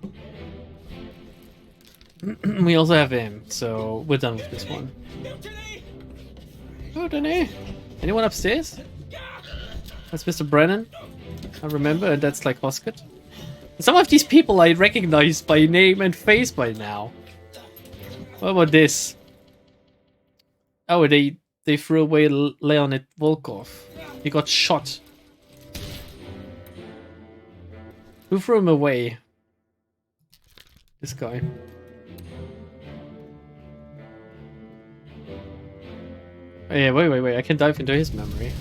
We also have him, so we're done with this one. Mutiny! Anyone upstairs? That's Mr. Brennan. I remember, and that's like Hoskett. Some of these people I recognize by name and face by now. What about this? Oh, they threw away Leonid Volkov. He got shot. Who threw him away? This guy. Oh, yeah, wait. I can dive into his memory.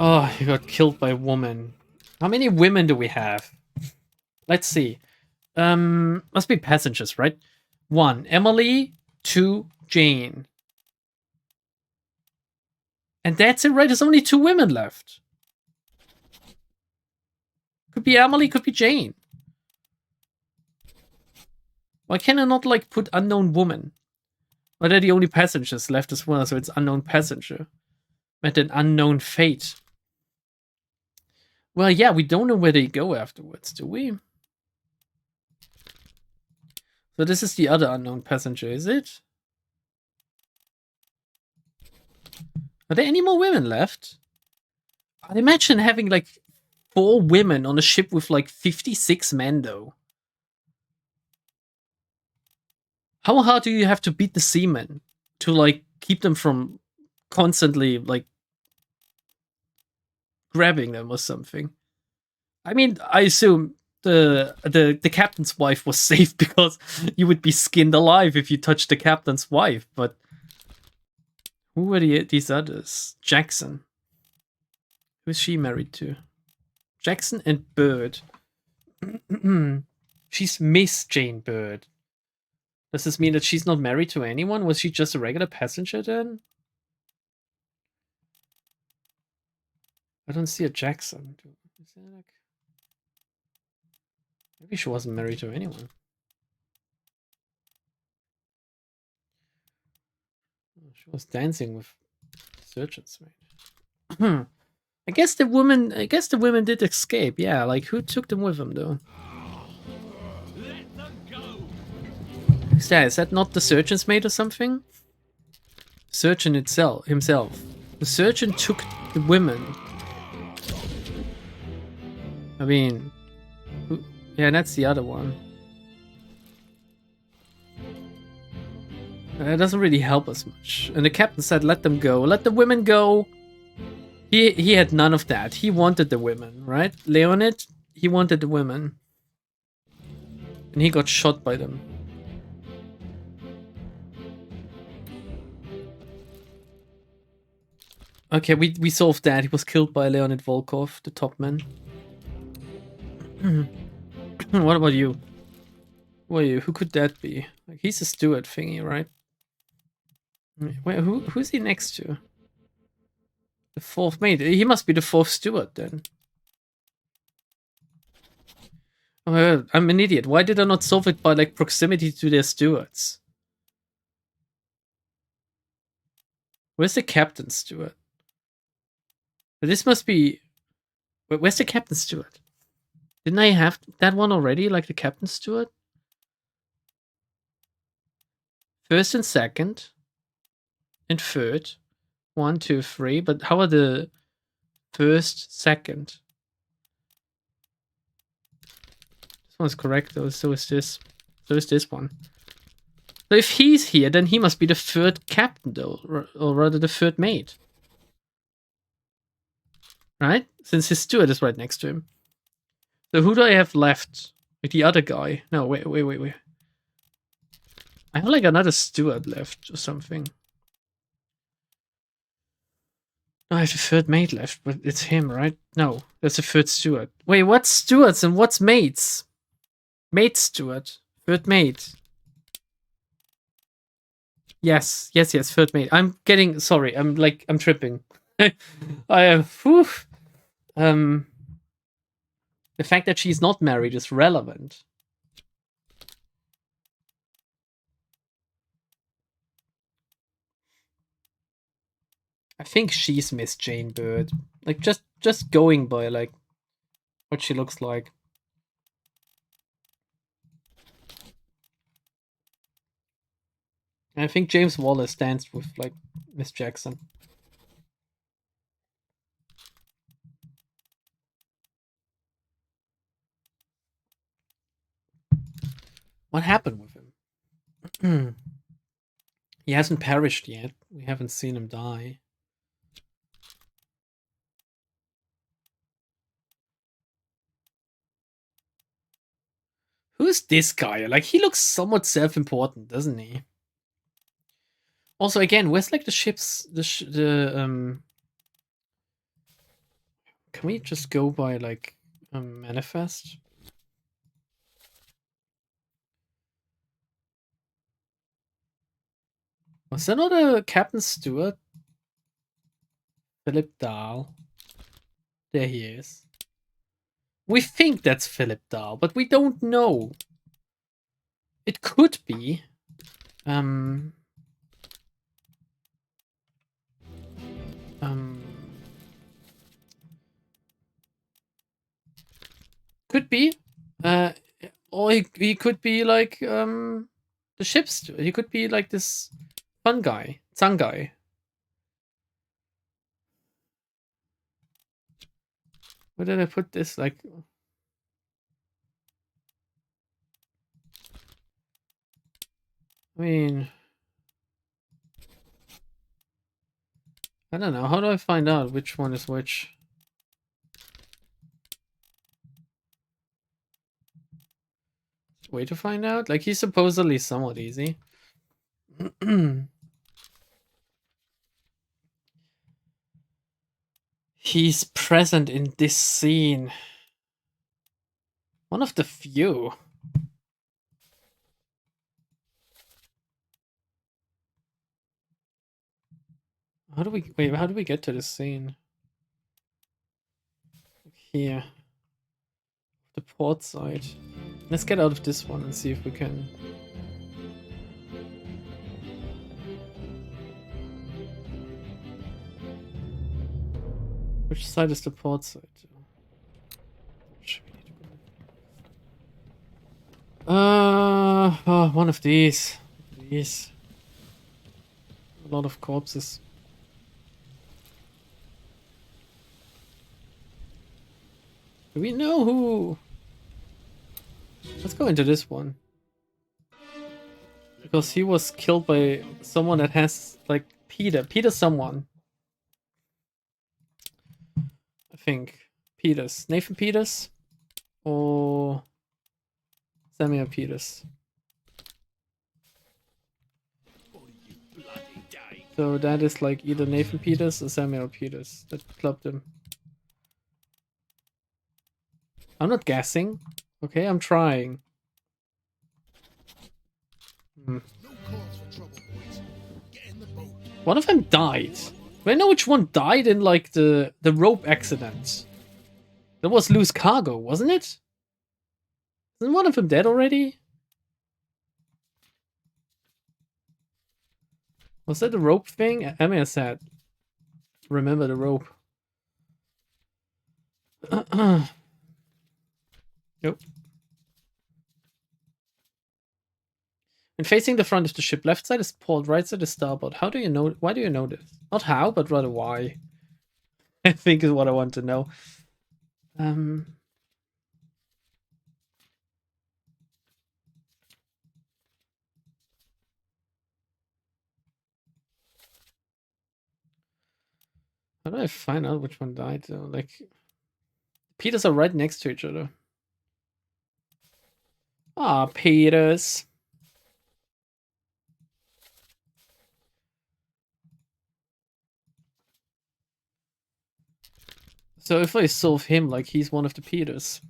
Oh, he got killed by a woman. How many women do we have? Let's see. Must be passengers, right? 1, Emily. 2, Jane. And that's it, right? There's only 2 women left. Could be Emily, could be Jane. Why can I not, like, put unknown woman? Well, they're the only passengers left as well, so it's unknown passenger. Met an unknown fate. Well, yeah, we don't know where they go afterwards, do we? So this is the other unknown passenger, is it? Are there any more women left? I'd imagine having, like, 4 women on a ship with, like, 56 men, though. How hard do you have to beat the seamen to, like, keep them from constantly, like, grabbing them or something? I mean, I assume the captain's wife was safe because you would be skinned alive if you touched the captain's wife, but who were these others? Jackson. Who's she married to? Jackson and Bird. She's Miss Jane Bird. Does this mean that she's not married to anyone? Was she just a regular passenger then? I don't see a Jackson. Is there like... Maybe she wasn't married to anyone. She was dancing with surgeons, right? I guess the women did escape. Yeah, like who took them with them though? Let them go. Is that not the surgeon's mate or something? Surgeon himself. The surgeon took the women. I mean, yeah, that's the other one. That doesn't really help us much. And the captain said, "Let them go. Let the women go." He had none of that. He wanted the women, right? Leonid, he wanted the women. And he got shot by them. Okay, we solved that. He was killed by Leonid Volkov, the top man. What about you? Who are you? Who could that be? Like, he's a steward thingy, right? Wait, who's he next to? The 4th mate. He must be the 4th steward then. Oh, I'm an idiot. Why did I not solve it by like proximity to their stewards? Where's the captain's steward? This must be... Where's the captain's steward? Didn't I have that one already, like the captain's steward? 1st and 2nd. And 3rd. 1, 2, 3. But how are the 1st, 2nd? This one's correct though, so is this. So is this one. So if he's here, then he must be the 3rd captain though, or rather the 3rd mate. Right? Since his steward is right next to him. So who do I have left? Like the other guy. No, wait. I have like another steward left or something. No, I have a 3rd mate left, but it's him, right? No, that's a 3rd steward. Wait, what's stewards and what's mates? Mate steward. 3rd mate. Yes, 3rd mate. I'm getting... Sorry, I'm tripping. I am... The fact that she's not married is relevant. I think she's Miss Jane Bird. Like, just going by, like, what she looks like. And I think James Wallace danced with, like, Miss Jackson. What happened with him? He hasn't perished yet. We haven't seen him die. Who's this guy? Like, he looks somewhat self-important, doesn't he? Also, again, where's like the ships? Can we just go by like manifest? Was that not a Captain Stewart? Philip Dahl. There he is. We think that's Philip Dahl, but we don't know. It could be. Could be. Or he could be like the ship's. He could be like this fun guy, Tsang guy. Where did I put this? Like, I mean, I don't know. How do I find out which one is which? Way to find out? Like, he's supposedly somewhat easy. He's present in this scene. One of the few. How do we wait? How do we get to this scene? Here, the port side. Let's get out of this one and see if we can. Which side is the port side? Oh, one of these. These. A lot of corpses. Do we know who? Let's go into this one. Because he was killed by someone that has, like, Peter someone. I think. Peters. Nathan Peters? Or Samuel Peters. So that is like either Nathan Peters or Samuel Peters that clubbed him. I'm not guessing. Okay, I'm trying. One of them died. I know which one died in like the rope accident. That was loose cargo, wasn't it? Isn't one of them dead already? Was that the rope thing? Emma said, remember the rope. Nope. When facing the front of the ship, left side is port, right side is starboard. How do you know? Why do you know this? Not how, but rather why. I think is what I want to know. How do I find out which one died though? Like, Peters are right next to each other. Ah, Peters. So if I solve him, like he's one of the Peters.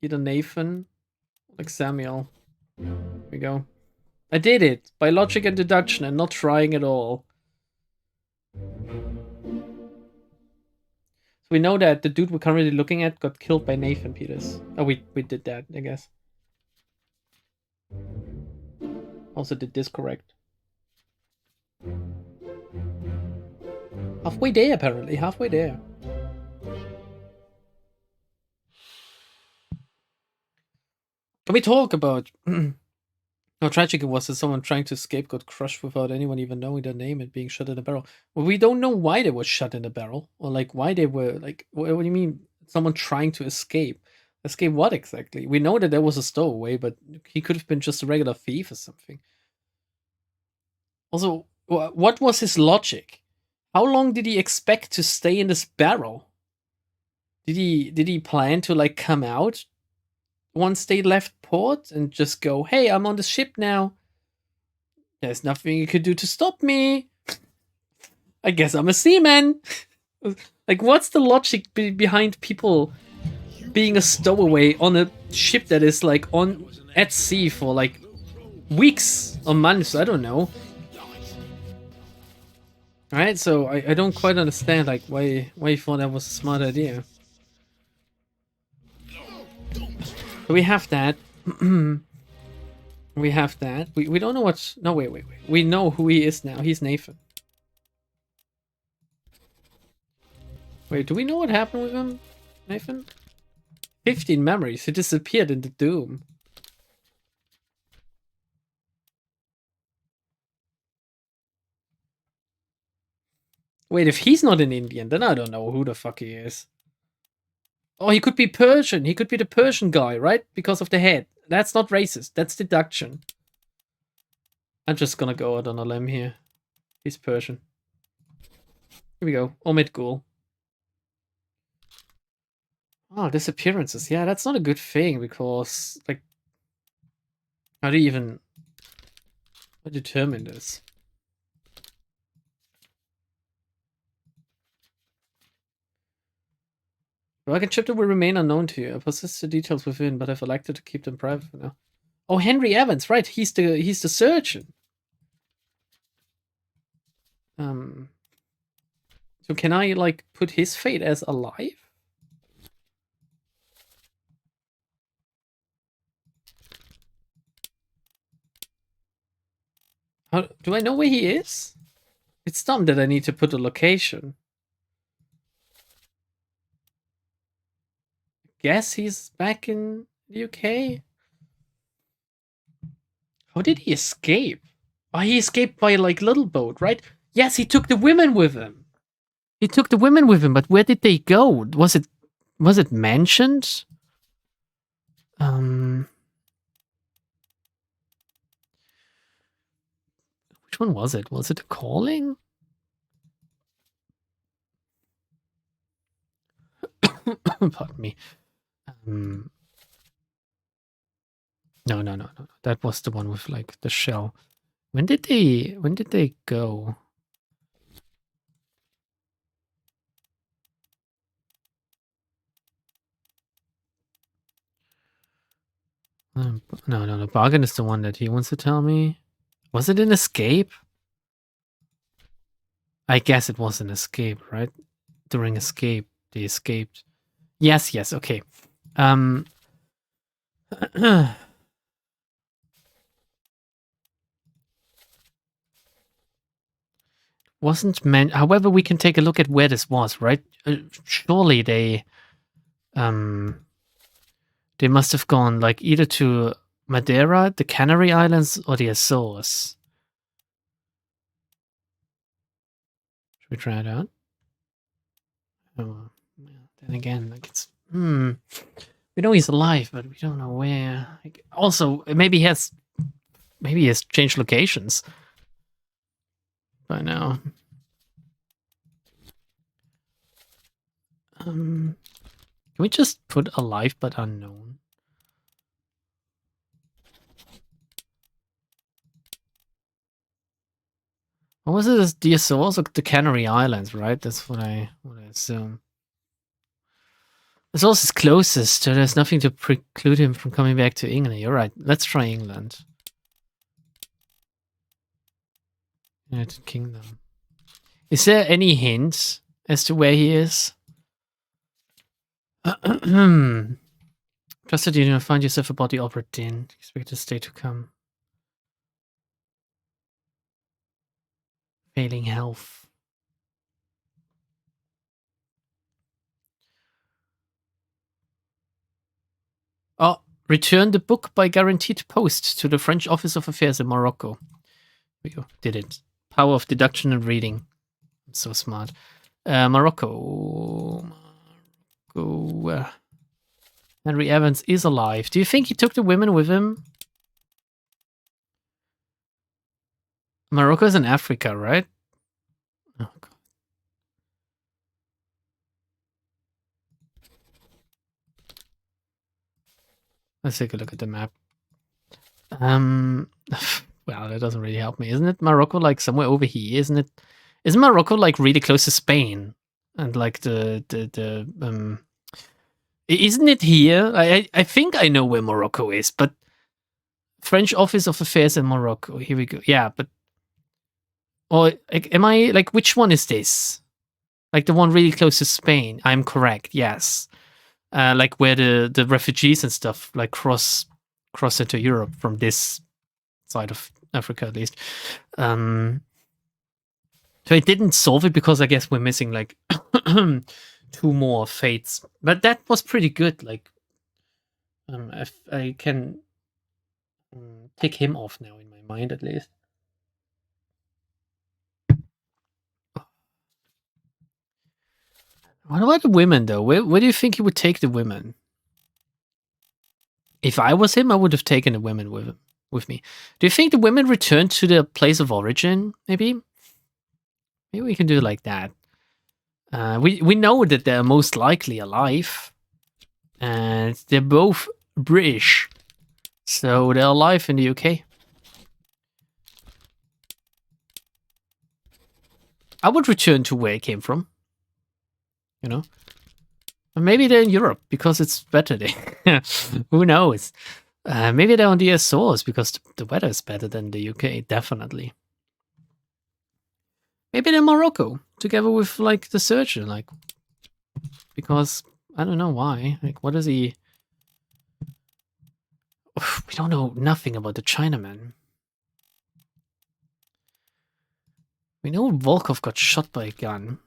Either Nathan, like Samuel. Here we go. I did it by logic and deduction and not trying at all. So we know that the dude we're currently looking at got killed by Nathan Peters. Oh, we did that, I guess. Also did this correct. Halfway there, apparently. Halfway there. Can we talk about how tragic it was that someone trying to escape got crushed without anyone even knowing their name and being shot in a barrel? Well, we don't know why they were shot in a barrel, or like why they were like. What do you mean? Someone trying to escape? Escape what exactly? We know that there was a stowaway, but he could have been just a regular thief or something. Also, what was his logic? How long did he expect to stay in this barrel? Did he plan to like come out once they left port and just go, hey, I'm on the ship now. There's nothing you could do to stop me. I guess I'm a seaman. Like, what's the logic behind people being a stowaway on a ship that is like on at sea for like weeks or months? I don't know. Right, so I don't quite understand like why you thought that was a smart idea. So we have that. We have that. We don't know what's... No, wait. We know who he is now. He's Nathan. Wait, do we know what happened with him, Nathan? 15 memories. He disappeared in the Doom. Wait, if he's not an Indian, then I don't know who the fuck he is. Oh, he could be Persian. He could be the Persian guy, right? Because of the head. That's not racist. That's deduction. I'm just gonna go out on a limb here. He's Persian. Here we go. Omid Gul. Oh, disappearances. Yeah, that's not a good thing because, like, how do you even determine this? The Rocket chapter will remain unknown to you. I possess the details within, but I've elected to keep them private for now. Oh, Henry Evans, right? He's the surgeon. So can I like put his fate as alive? How do I know where he is? It's dumb that I need to put a location. Guess he's back in the UK. How did he escape? Oh, he escaped by like little boat, right? Yes, he took the women with him. He took the women with him, but where did they go? Was it mentioned? Which one was it? Was it a calling? Pardon me. No. That was the one with like the shell. When did they go? No, the bargain is the one that he wants to tell me. Was it an escape? I guess it was an escape, right? During escape, they escaped. Yes, okay. Wasn't meant. However, we can take a look at where this was, right? Surely they must have gone like either to Madeira, the Canary Islands, or the Azores. Should we try it out? Oh, then again, like it's we know he's alive, but we don't know where. Like, also, maybe he has changed locations by now. Can we just put alive but unknown? What was it? The Azores or the Canary Islands, right? That's what I assume. Azores is closest, so there's nothing to preclude him from coming back to England. You're right. Let's try England. United Kingdom. Is there any hint as to where he is? Trust that you don't find yourself about the Obra Dinn. Expect a stay to come. Failing health. Oh, return the book by guaranteed post to the French Office of Affairs in Morocco. We go. Did it. Power of deduction and reading. I'm so smart. Morocco. Henry Evans is alive. Do you think he took the women with him? Morocco is in Africa, right? Oh, God. Let's take a look at the map. Well, that doesn't really help me. Isn't it Morocco like somewhere over here? Isn't it? Isn't Morocco like really close to Spain? And like isn't it here? I think I know where Morocco is, but French Office of Affairs in Morocco. Here we go. Yeah, but or like, am I like which one is this? Like the one really close to Spain? I'm correct. Yes. Like where the refugees and stuff like cross into Europe from this side of Africa at least. So it didn't solve it because I guess we're missing like 2 more fates, but that was pretty good. Like, if I can take him off now in my mind at least. What about the women though? Where do you think he would take the women? If I was him, I would have taken the women with me. Do you think the women return to their place of origin? Maybe we can do it like that. We know that they're most likely alive, and they're both British, so they're alive in the UK. I would return to where I came from. You know, or maybe they're in Europe because it's better there. Who knows? Maybe they're on the Azores because the weather is better than the UK. Definitely. Maybe they're in Morocco together with like the surgeon, like because I don't know why. Like, what is he? We don't know nothing about the Chinaman. We know Volkov got shot by a gun.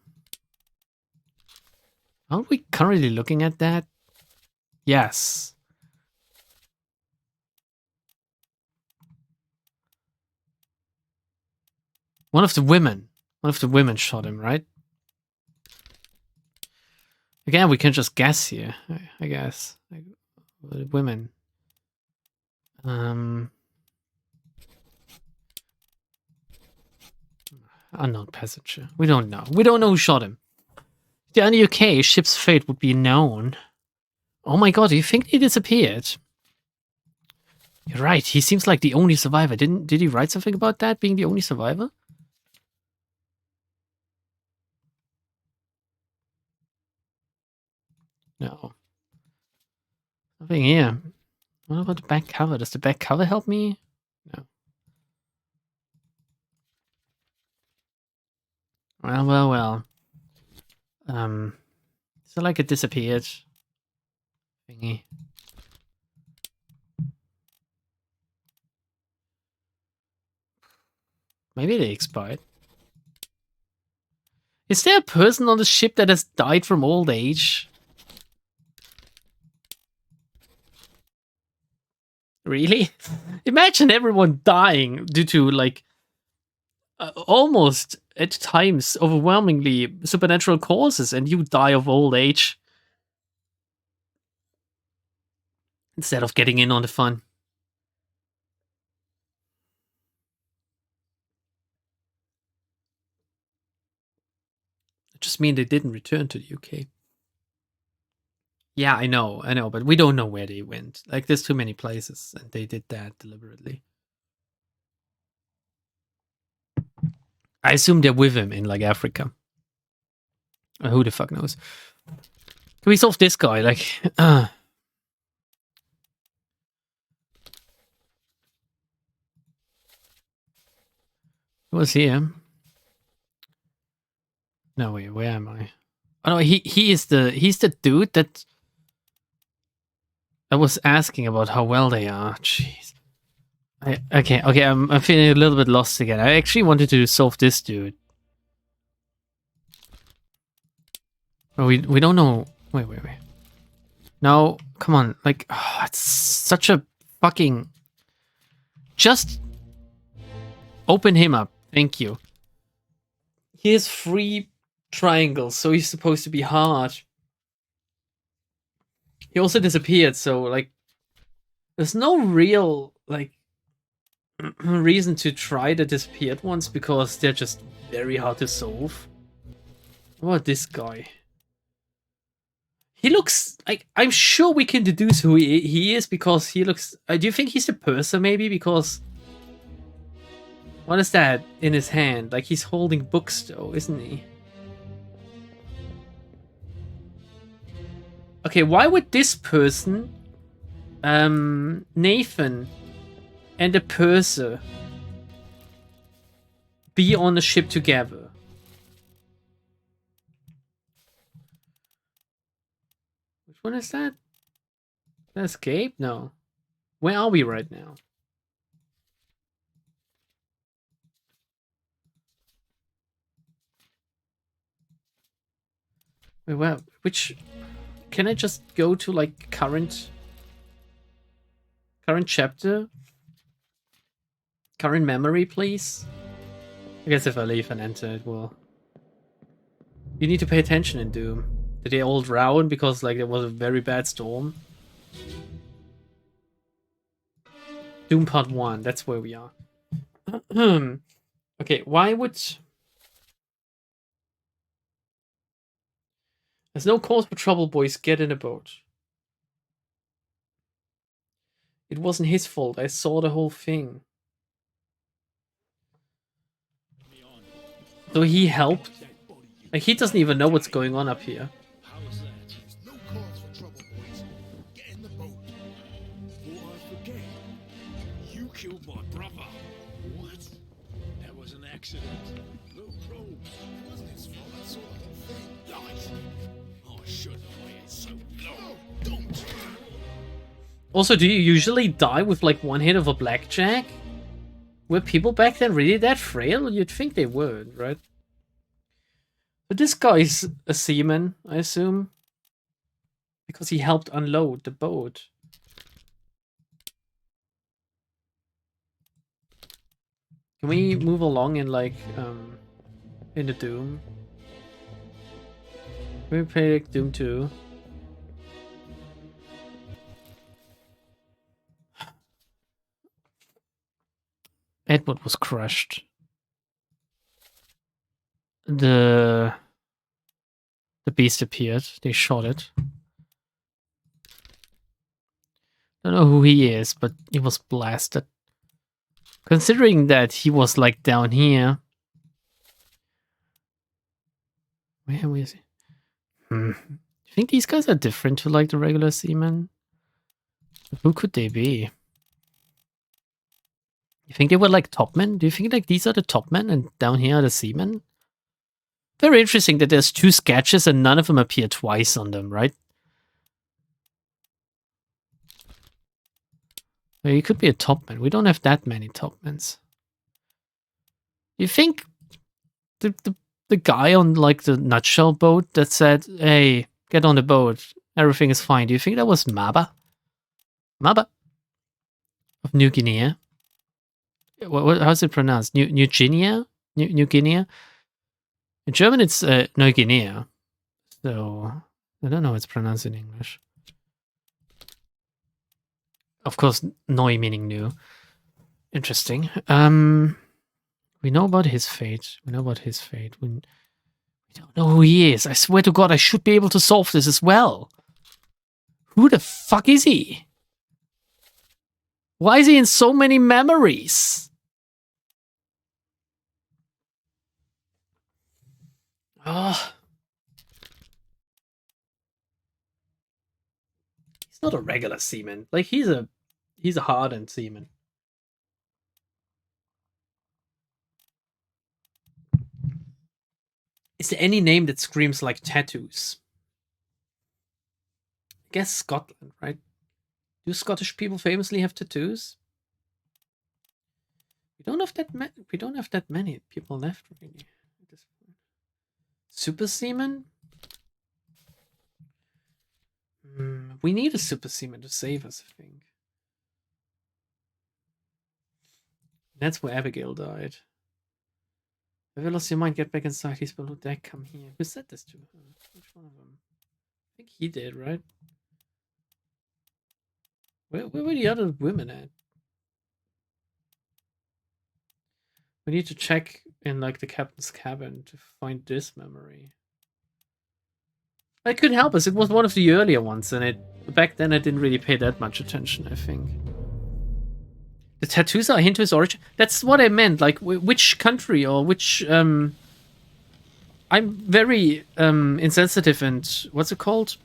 Aren't we currently looking at that? Yes. One of the women shot him, right? Again, we can just guess here, I guess. Like, women. Unknown passenger. We don't know. We don't know who shot him. If they're in the UK, ship's fate would be known. Oh my god, do you think he disappeared? You're right, he seems like the only survivor. Did he write something about that, being the only survivor? No. Nothing here. What about the back cover? Does the back cover help me? No. Well. So like it disappeared. Thingy. Maybe they expired. Is there a person on the ship that has died from old age? Really? Imagine everyone dying due to like almost at times overwhelmingly supernatural causes, and you die of old age instead of getting in on the fun. It just means they didn't return to the UK. Yeah, I know, but we don't know where they went. Like, there's too many places, and they did that deliberately. I assume they're with him in, like, Africa. Who the fuck knows? Can we solve this guy? Like, Who was here? No, wait, where am I? Oh no, he's the dude that I was asking about how well they are. Jeez. Okay, I'm feeling a little bit lost again. I actually wanted to solve this dude. Oh, we don't know. Wait. No, come on. Like, it's such a fucking. Just open him up. Thank you. He has 3 triangles, so he's supposed to be hard. He also disappeared, so like, there's no real like reason to try the disappeared ones because they're just very hard to solve. What about this guy? He looks like, I'm sure we can deduce who he is because he looks. Do you think he's the purser maybe? Because what is that in his hand? Like he's holding books though, isn't he? Okay, why would this person, Nathan, and the purser be on the ship together? Which one is that? Escape? No. Where are we right now? Wait, where? Which? Can I just go to like current chapter? Current memory, please? I guess if I leave and enter, it will. You need to pay attention in Doom. Did they all drown because like there was a very bad storm? Doom Part 1, that's where we are. Okay, why would... There's no cause for trouble, boys. Get in a boat. It wasn't his fault. I saw the whole thing. So he helped? Like, he doesn't even know what's going on up here. How is that? There's no cause for trouble, boys. Get in the boat. Before I forget, you killed my brother. What? That was an accident. No problem. It wasn't his fault. I saw the whole thing. Lies. Oh, I shouldn't have waited so long. No, don't. Also, do you usually die with like one hit of a blackjack? Were people back then really that frail? You'd think they would, right? But this guy's a seaman, I assume. Because he helped unload the boat. Can we move along in like, in the Doom? Can we play like Doom 2? Edward was crushed. The beast appeared. They shot it. Don't know who he is, but he was blasted. Considering that he was like down here. Where is he? You think these guys are different to like the regular seamen? Who could they be? You think they were like topmen? Do you think like these are the topmen and down here are the seamen? Very interesting that there's two sketches and none of them appear twice on them, right? Well, he could be a topman. We don't have that many topmans. You think the guy on like the nutshell boat that said, "Hey, get on the boat, everything is fine." Do you think that was Maba? Maba of New Guinea? How's it pronounced? New Guinea? New Guinea? In German, it's Neu Guinea. So I don't know how it's pronounced in English. Of course, Neu meaning new. Interesting. We know about his fate. We don't know who he is. I swear to God, I should be able to solve this as well. Who the fuck is he? Why is he in so many memories? Oh. He's not a regular seaman. Like he's a hardened seaman. Is there any name that screams like tattoos? I guess Scotland, right? Do Scottish people famously have tattoos? We don't have that many people left really at this point. Super seaman? We need a super seaman to save us, I think. That's where Abigail died. Have you lost your mind? Get back inside. He's below deck. Come here. Who said this to her? Which one of them? I think he did, right? Where were the other women at? We need to check in like the captain's cabin to find this memory. I couldn't help us. It was one of the earlier ones, and back then I didn't really pay that much attention, I think. The tattoos are a hint to his origin. That's what I meant. Like, which country or which... I'm very insensitive and... What's it called?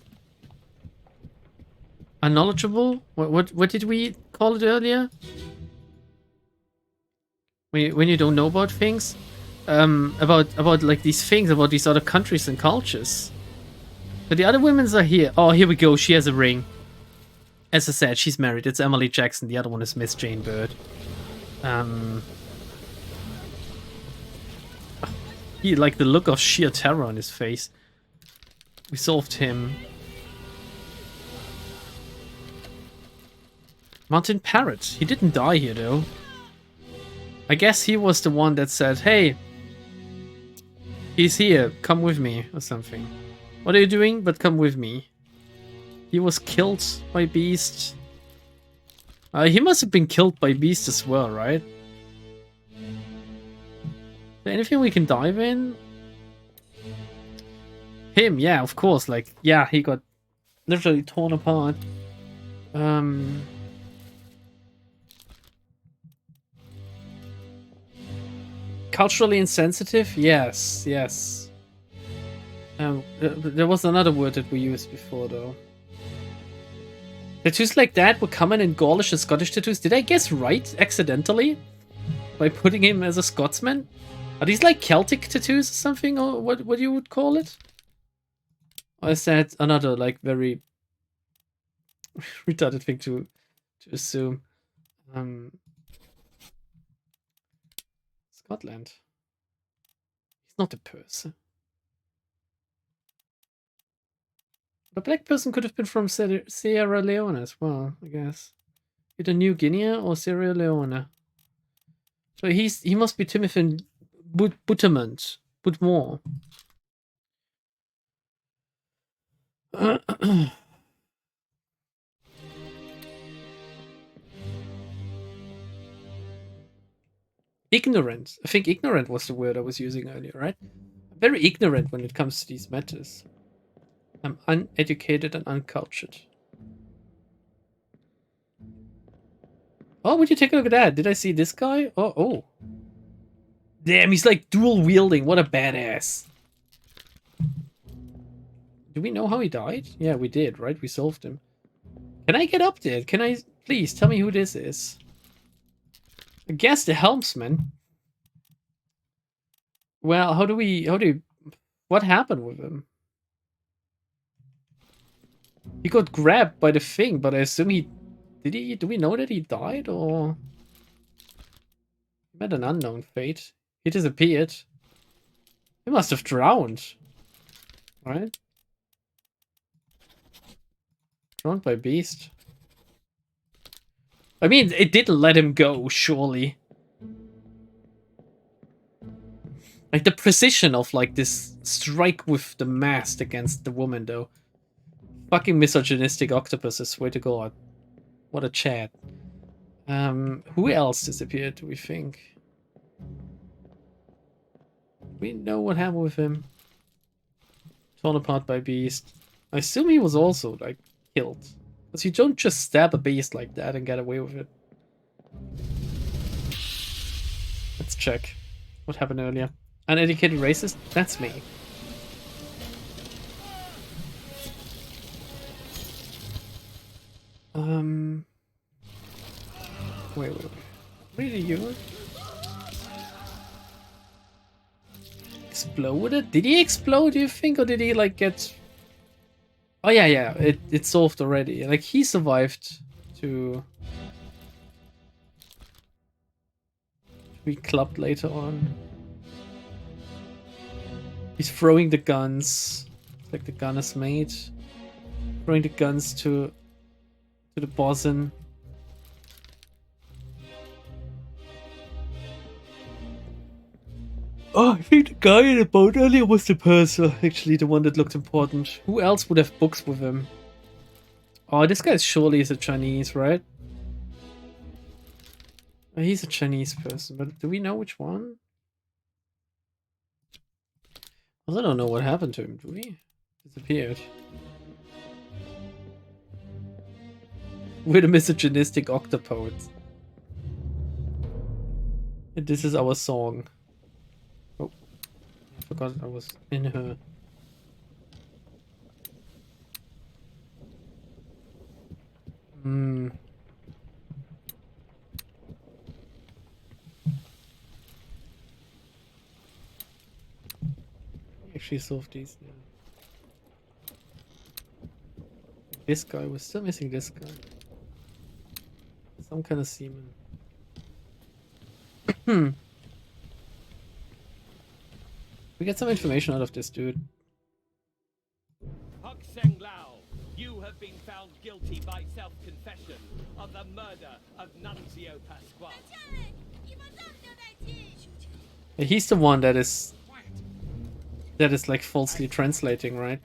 Unknowledgeable? What did we call it earlier? When you don't know about things? About like these things, about these other countries and cultures. But the other women's are here. Oh, here we go. She has a ring. As I said, she's married. It's Emily Jackson. The other one is Miss Jane Bird. He, like, the look of sheer terror on his face. We solved him. Martin Parrott. He didn't die here, though. I guess he was the one that said, hey, he's here. Come with me, or something. What are you doing? But come with me. He was killed by Beast. He must have been killed by Beast as well, right? Is there anything we can dive in? Him, yeah, of course. Like, yeah, he got literally torn apart. Culturally insensitive? Yes, yes. There was another word that we used before, though. Tattoos like that were common in Gaulish and Scottish tattoos. Did I guess right, accidentally? By putting him as a Scotsman? Are these like Celtic tattoos or something, or what you would call it? Or is that another, like, very retarded thing to assume? Scotland. He's not a person. A black person could have been from Sierra Leone as well, I guess. Either New Guinea or Sierra Leone. So he must be Timothy Buttermont. Butmore. Ignorant. I think ignorant was the word I was using earlier, right? I'm very ignorant when it comes to these matters. I'm uneducated and uncultured. Oh, would you take a look at that? Did I see this guy? Oh. Damn, he's like dual wielding. What a badass. Do we know how he died? Yeah, we did, right? We solved him. Can I get up there? Can I... Please, tell me who this is. I guess the helmsman. Well, how do we... What happened with him? He got grabbed by the thing, but I assume he... Do we know that he died, or... He met an unknown fate. He disappeared. He must have drowned. Right? Drowned by Beast. I mean, it didn't let him go, surely. Like, the precision of, like, this strike with the mast against the woman, though. Fucking misogynistic octopuses, swear to God. What a chat. Who else disappeared, do we think? We know what happened with him. Torn apart by Beast. I assume he was also, like, killed. Because you don't just stab a beast like that and get away with it. Let's check what happened earlier. Uneducated racist? That's me. Wait. Really, you? Exploded? Did he explode, do you think? Or did he, like, get... Oh, yeah. It solved already. Like, he survived to be clubbed later on. He's throwing the guns. Like the gunner's mate. Throwing the guns to the bosun. Oh, I think the guy in the boat earlier was the person, actually, the one that looked important. Who else would have books with him? Oh, this guy surely is a Chinese, right? Oh, he's a Chinese person, but do we know which one? I don't know what happened to him, do we? Disappeared. We're the misogynistic octopodes. And this is our song. Oh, I forgot I was in her. Hmm. Actually solved these now. This guy, we're still missing this guy. Some kind of semen. We get some information out of this dude. Huk Seng Lao, you have been found guilty by self-confession of the murder of Nunzio Pasquale. Yeah, he's the one that is like falsely translating, right?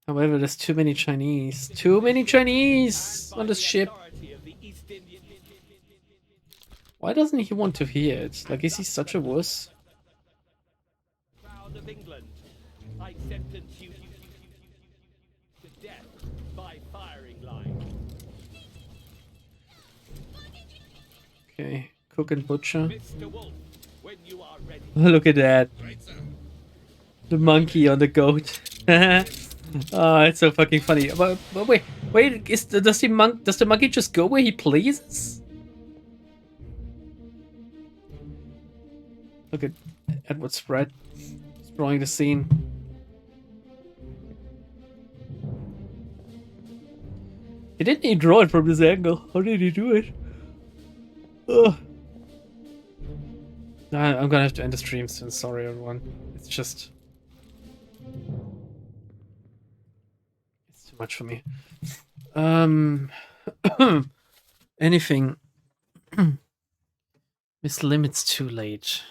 However, there's too many Chinese. Too many Chinese on the ship. Why doesn't he want to hear it? Like, is he such a wuss? Crown of England, I sentence you to death by firing line. Okay, cook and butcher. Mr. Wolf, when you are ready. Look at that. The monkey on the goat. Oh, it's so fucking funny. But wait, does the monkey just go where he pleases? Look at Edward Spread. He's drawing the scene. He didn't even draw it from this angle. How did he do it? Ugh. I'm gonna have to end the stream soon. Sorry, everyone. It's just... it's too much for me. Anything. Miss Limit's too late.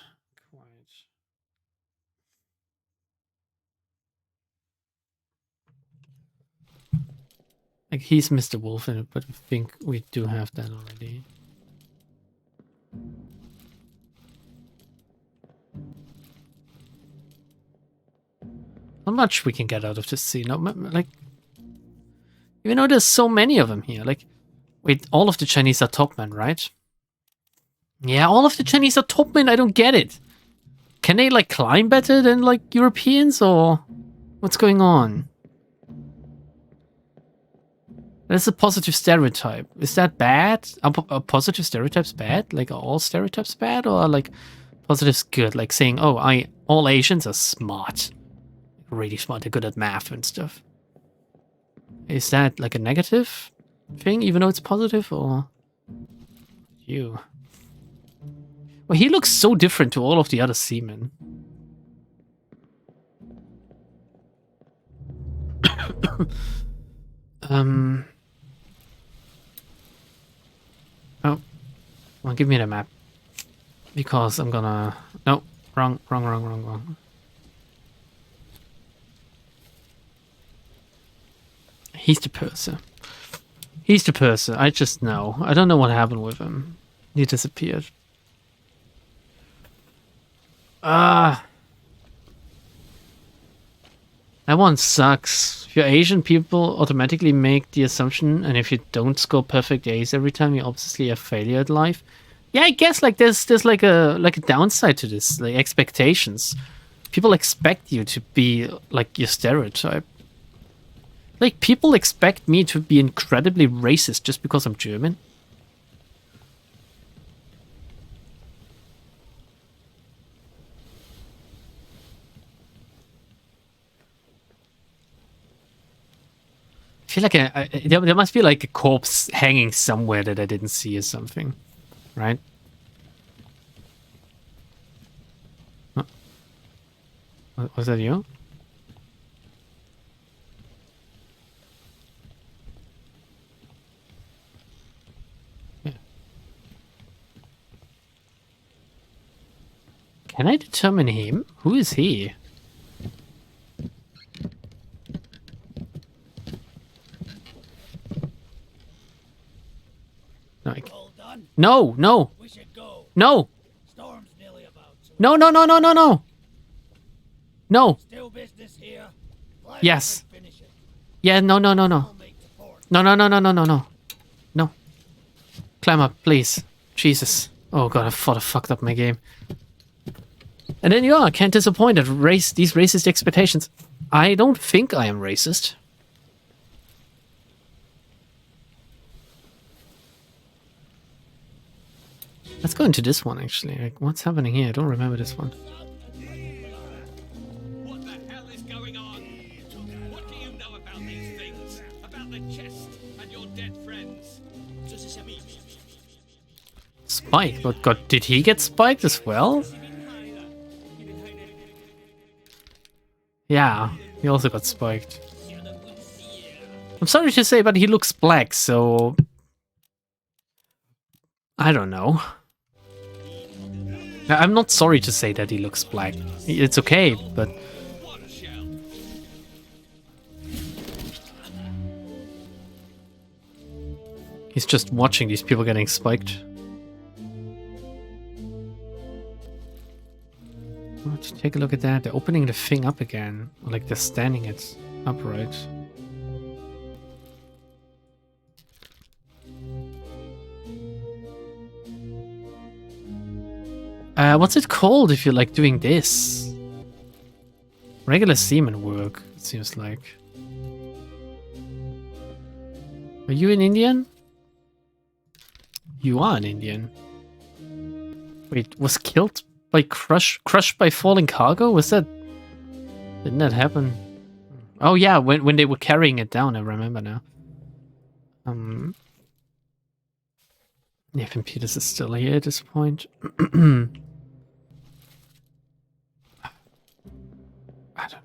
Like, he's Mr. Wolf in it, but I think we do have that already. How much we can get out of this scene? No, like, even though there's so many of them here. Like, wait, all of the Chinese are top men, right? Yeah, all of the Chinese are top men. I don't get it. Can they, like, climb better than, like, Europeans, or what's going on? That's a positive stereotype. Is that bad? Are positive stereotypes bad? Like, are all stereotypes bad? Or are, like, positives good? Like saying, oh, all Asians are smart. Really smart. They're good at math and stuff. Is that, like, a negative thing, even though it's positive? Or... you? Well, he looks so different to all of the other seamen. Oh, well, give me the map, because I'm gonna... no, wrong. He's the purser. He's the purser. I just know. I don't know what happened with him. He disappeared. That one sucks. If you're Asian, people automatically make the assumption, and if you don't score perfect A's every time, you're obviously a failure at life. Yeah, I guess like there's like a downside to this, like expectations. People expect you to be like your stereotype. Like, people expect me to be incredibly racist just because I'm German. I feel like there must be like a corpse hanging somewhere that I didn't see or something, right? Huh? Was that you? Yeah. Can I determine him? Who is he? No, no, We should go. no, No, no, no, no, no, no. No. Still business here. Climb Yes. up and finish it. Yeah, no, no, no, no. I'll make the port. No, no, no, no, no, no, no. No. Climb up, please. Jesus. Oh god, I thought I fucked up my game. And then you are, can't disappoint at these racist expectations. I don't think I am racist. Let's go into this one, actually. Like, what's happening here? I don't remember this one. What the hell is going on? What do you know about these things? About the chest and your dead friends? Spike? But god, did he get spiked as well? Yeah, he also got spiked. I'm sorry to say, but he looks black, so... I don't know. I'm not sorry to say that he looks black. It's okay, but... What a shell! He's just watching these people getting spiked. Let's take a look at that. They're opening the thing up again. Like they're standing it upright. What's it called if you're like doing this? Regular seaman work, it seems like. Are you an Indian? You are an Indian. Wait, was killed by crushed by falling cargo? Was that... Didn't that happen? Oh yeah, when they were carrying it down, I remember now. Nathan Peters is still here at this point. I don't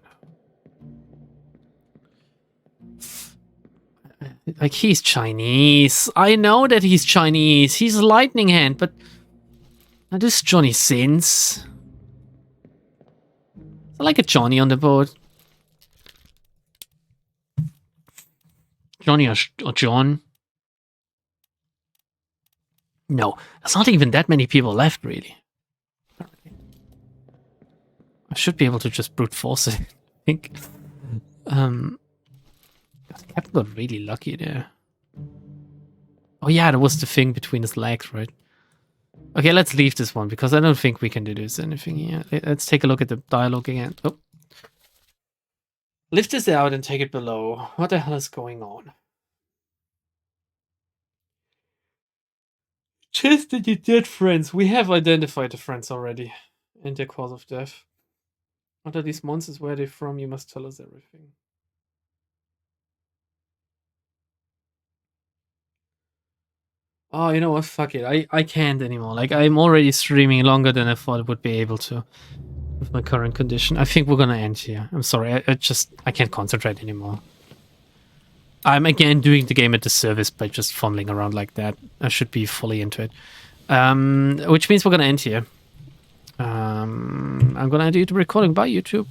know. Like, he's Chinese. I know that he's Chinese. He's a lightning hand, but... Now this Johnny Sins. Is there like a Johnny on the board? Johnny or John? No, there's not even that many people left, really. I should be able to just brute force it, I think. The captain got really lucky there. Oh yeah, that was the thing between his legs, right? Okay, let's leave this one, because I don't think we can deduce anything here. Let's take a look at the dialogue again. Oh. Lift this out and take it below. What the hell is going on? Tested your dead friends. We have identified the friends already. And their cause of death. What are these monsters? Where are they from? You must tell us everything. Oh, you know what? Fuck it. I can't anymore. Like, I'm already streaming longer than I thought I would be able to. With my current condition. I think we're gonna end here. I'm sorry. I can't concentrate anymore. I'm again doing the game a disservice by just fumbling around like that. I should be fully into it. Which means we're gonna end here. I'm gonna end the recording. Bye, YouTube.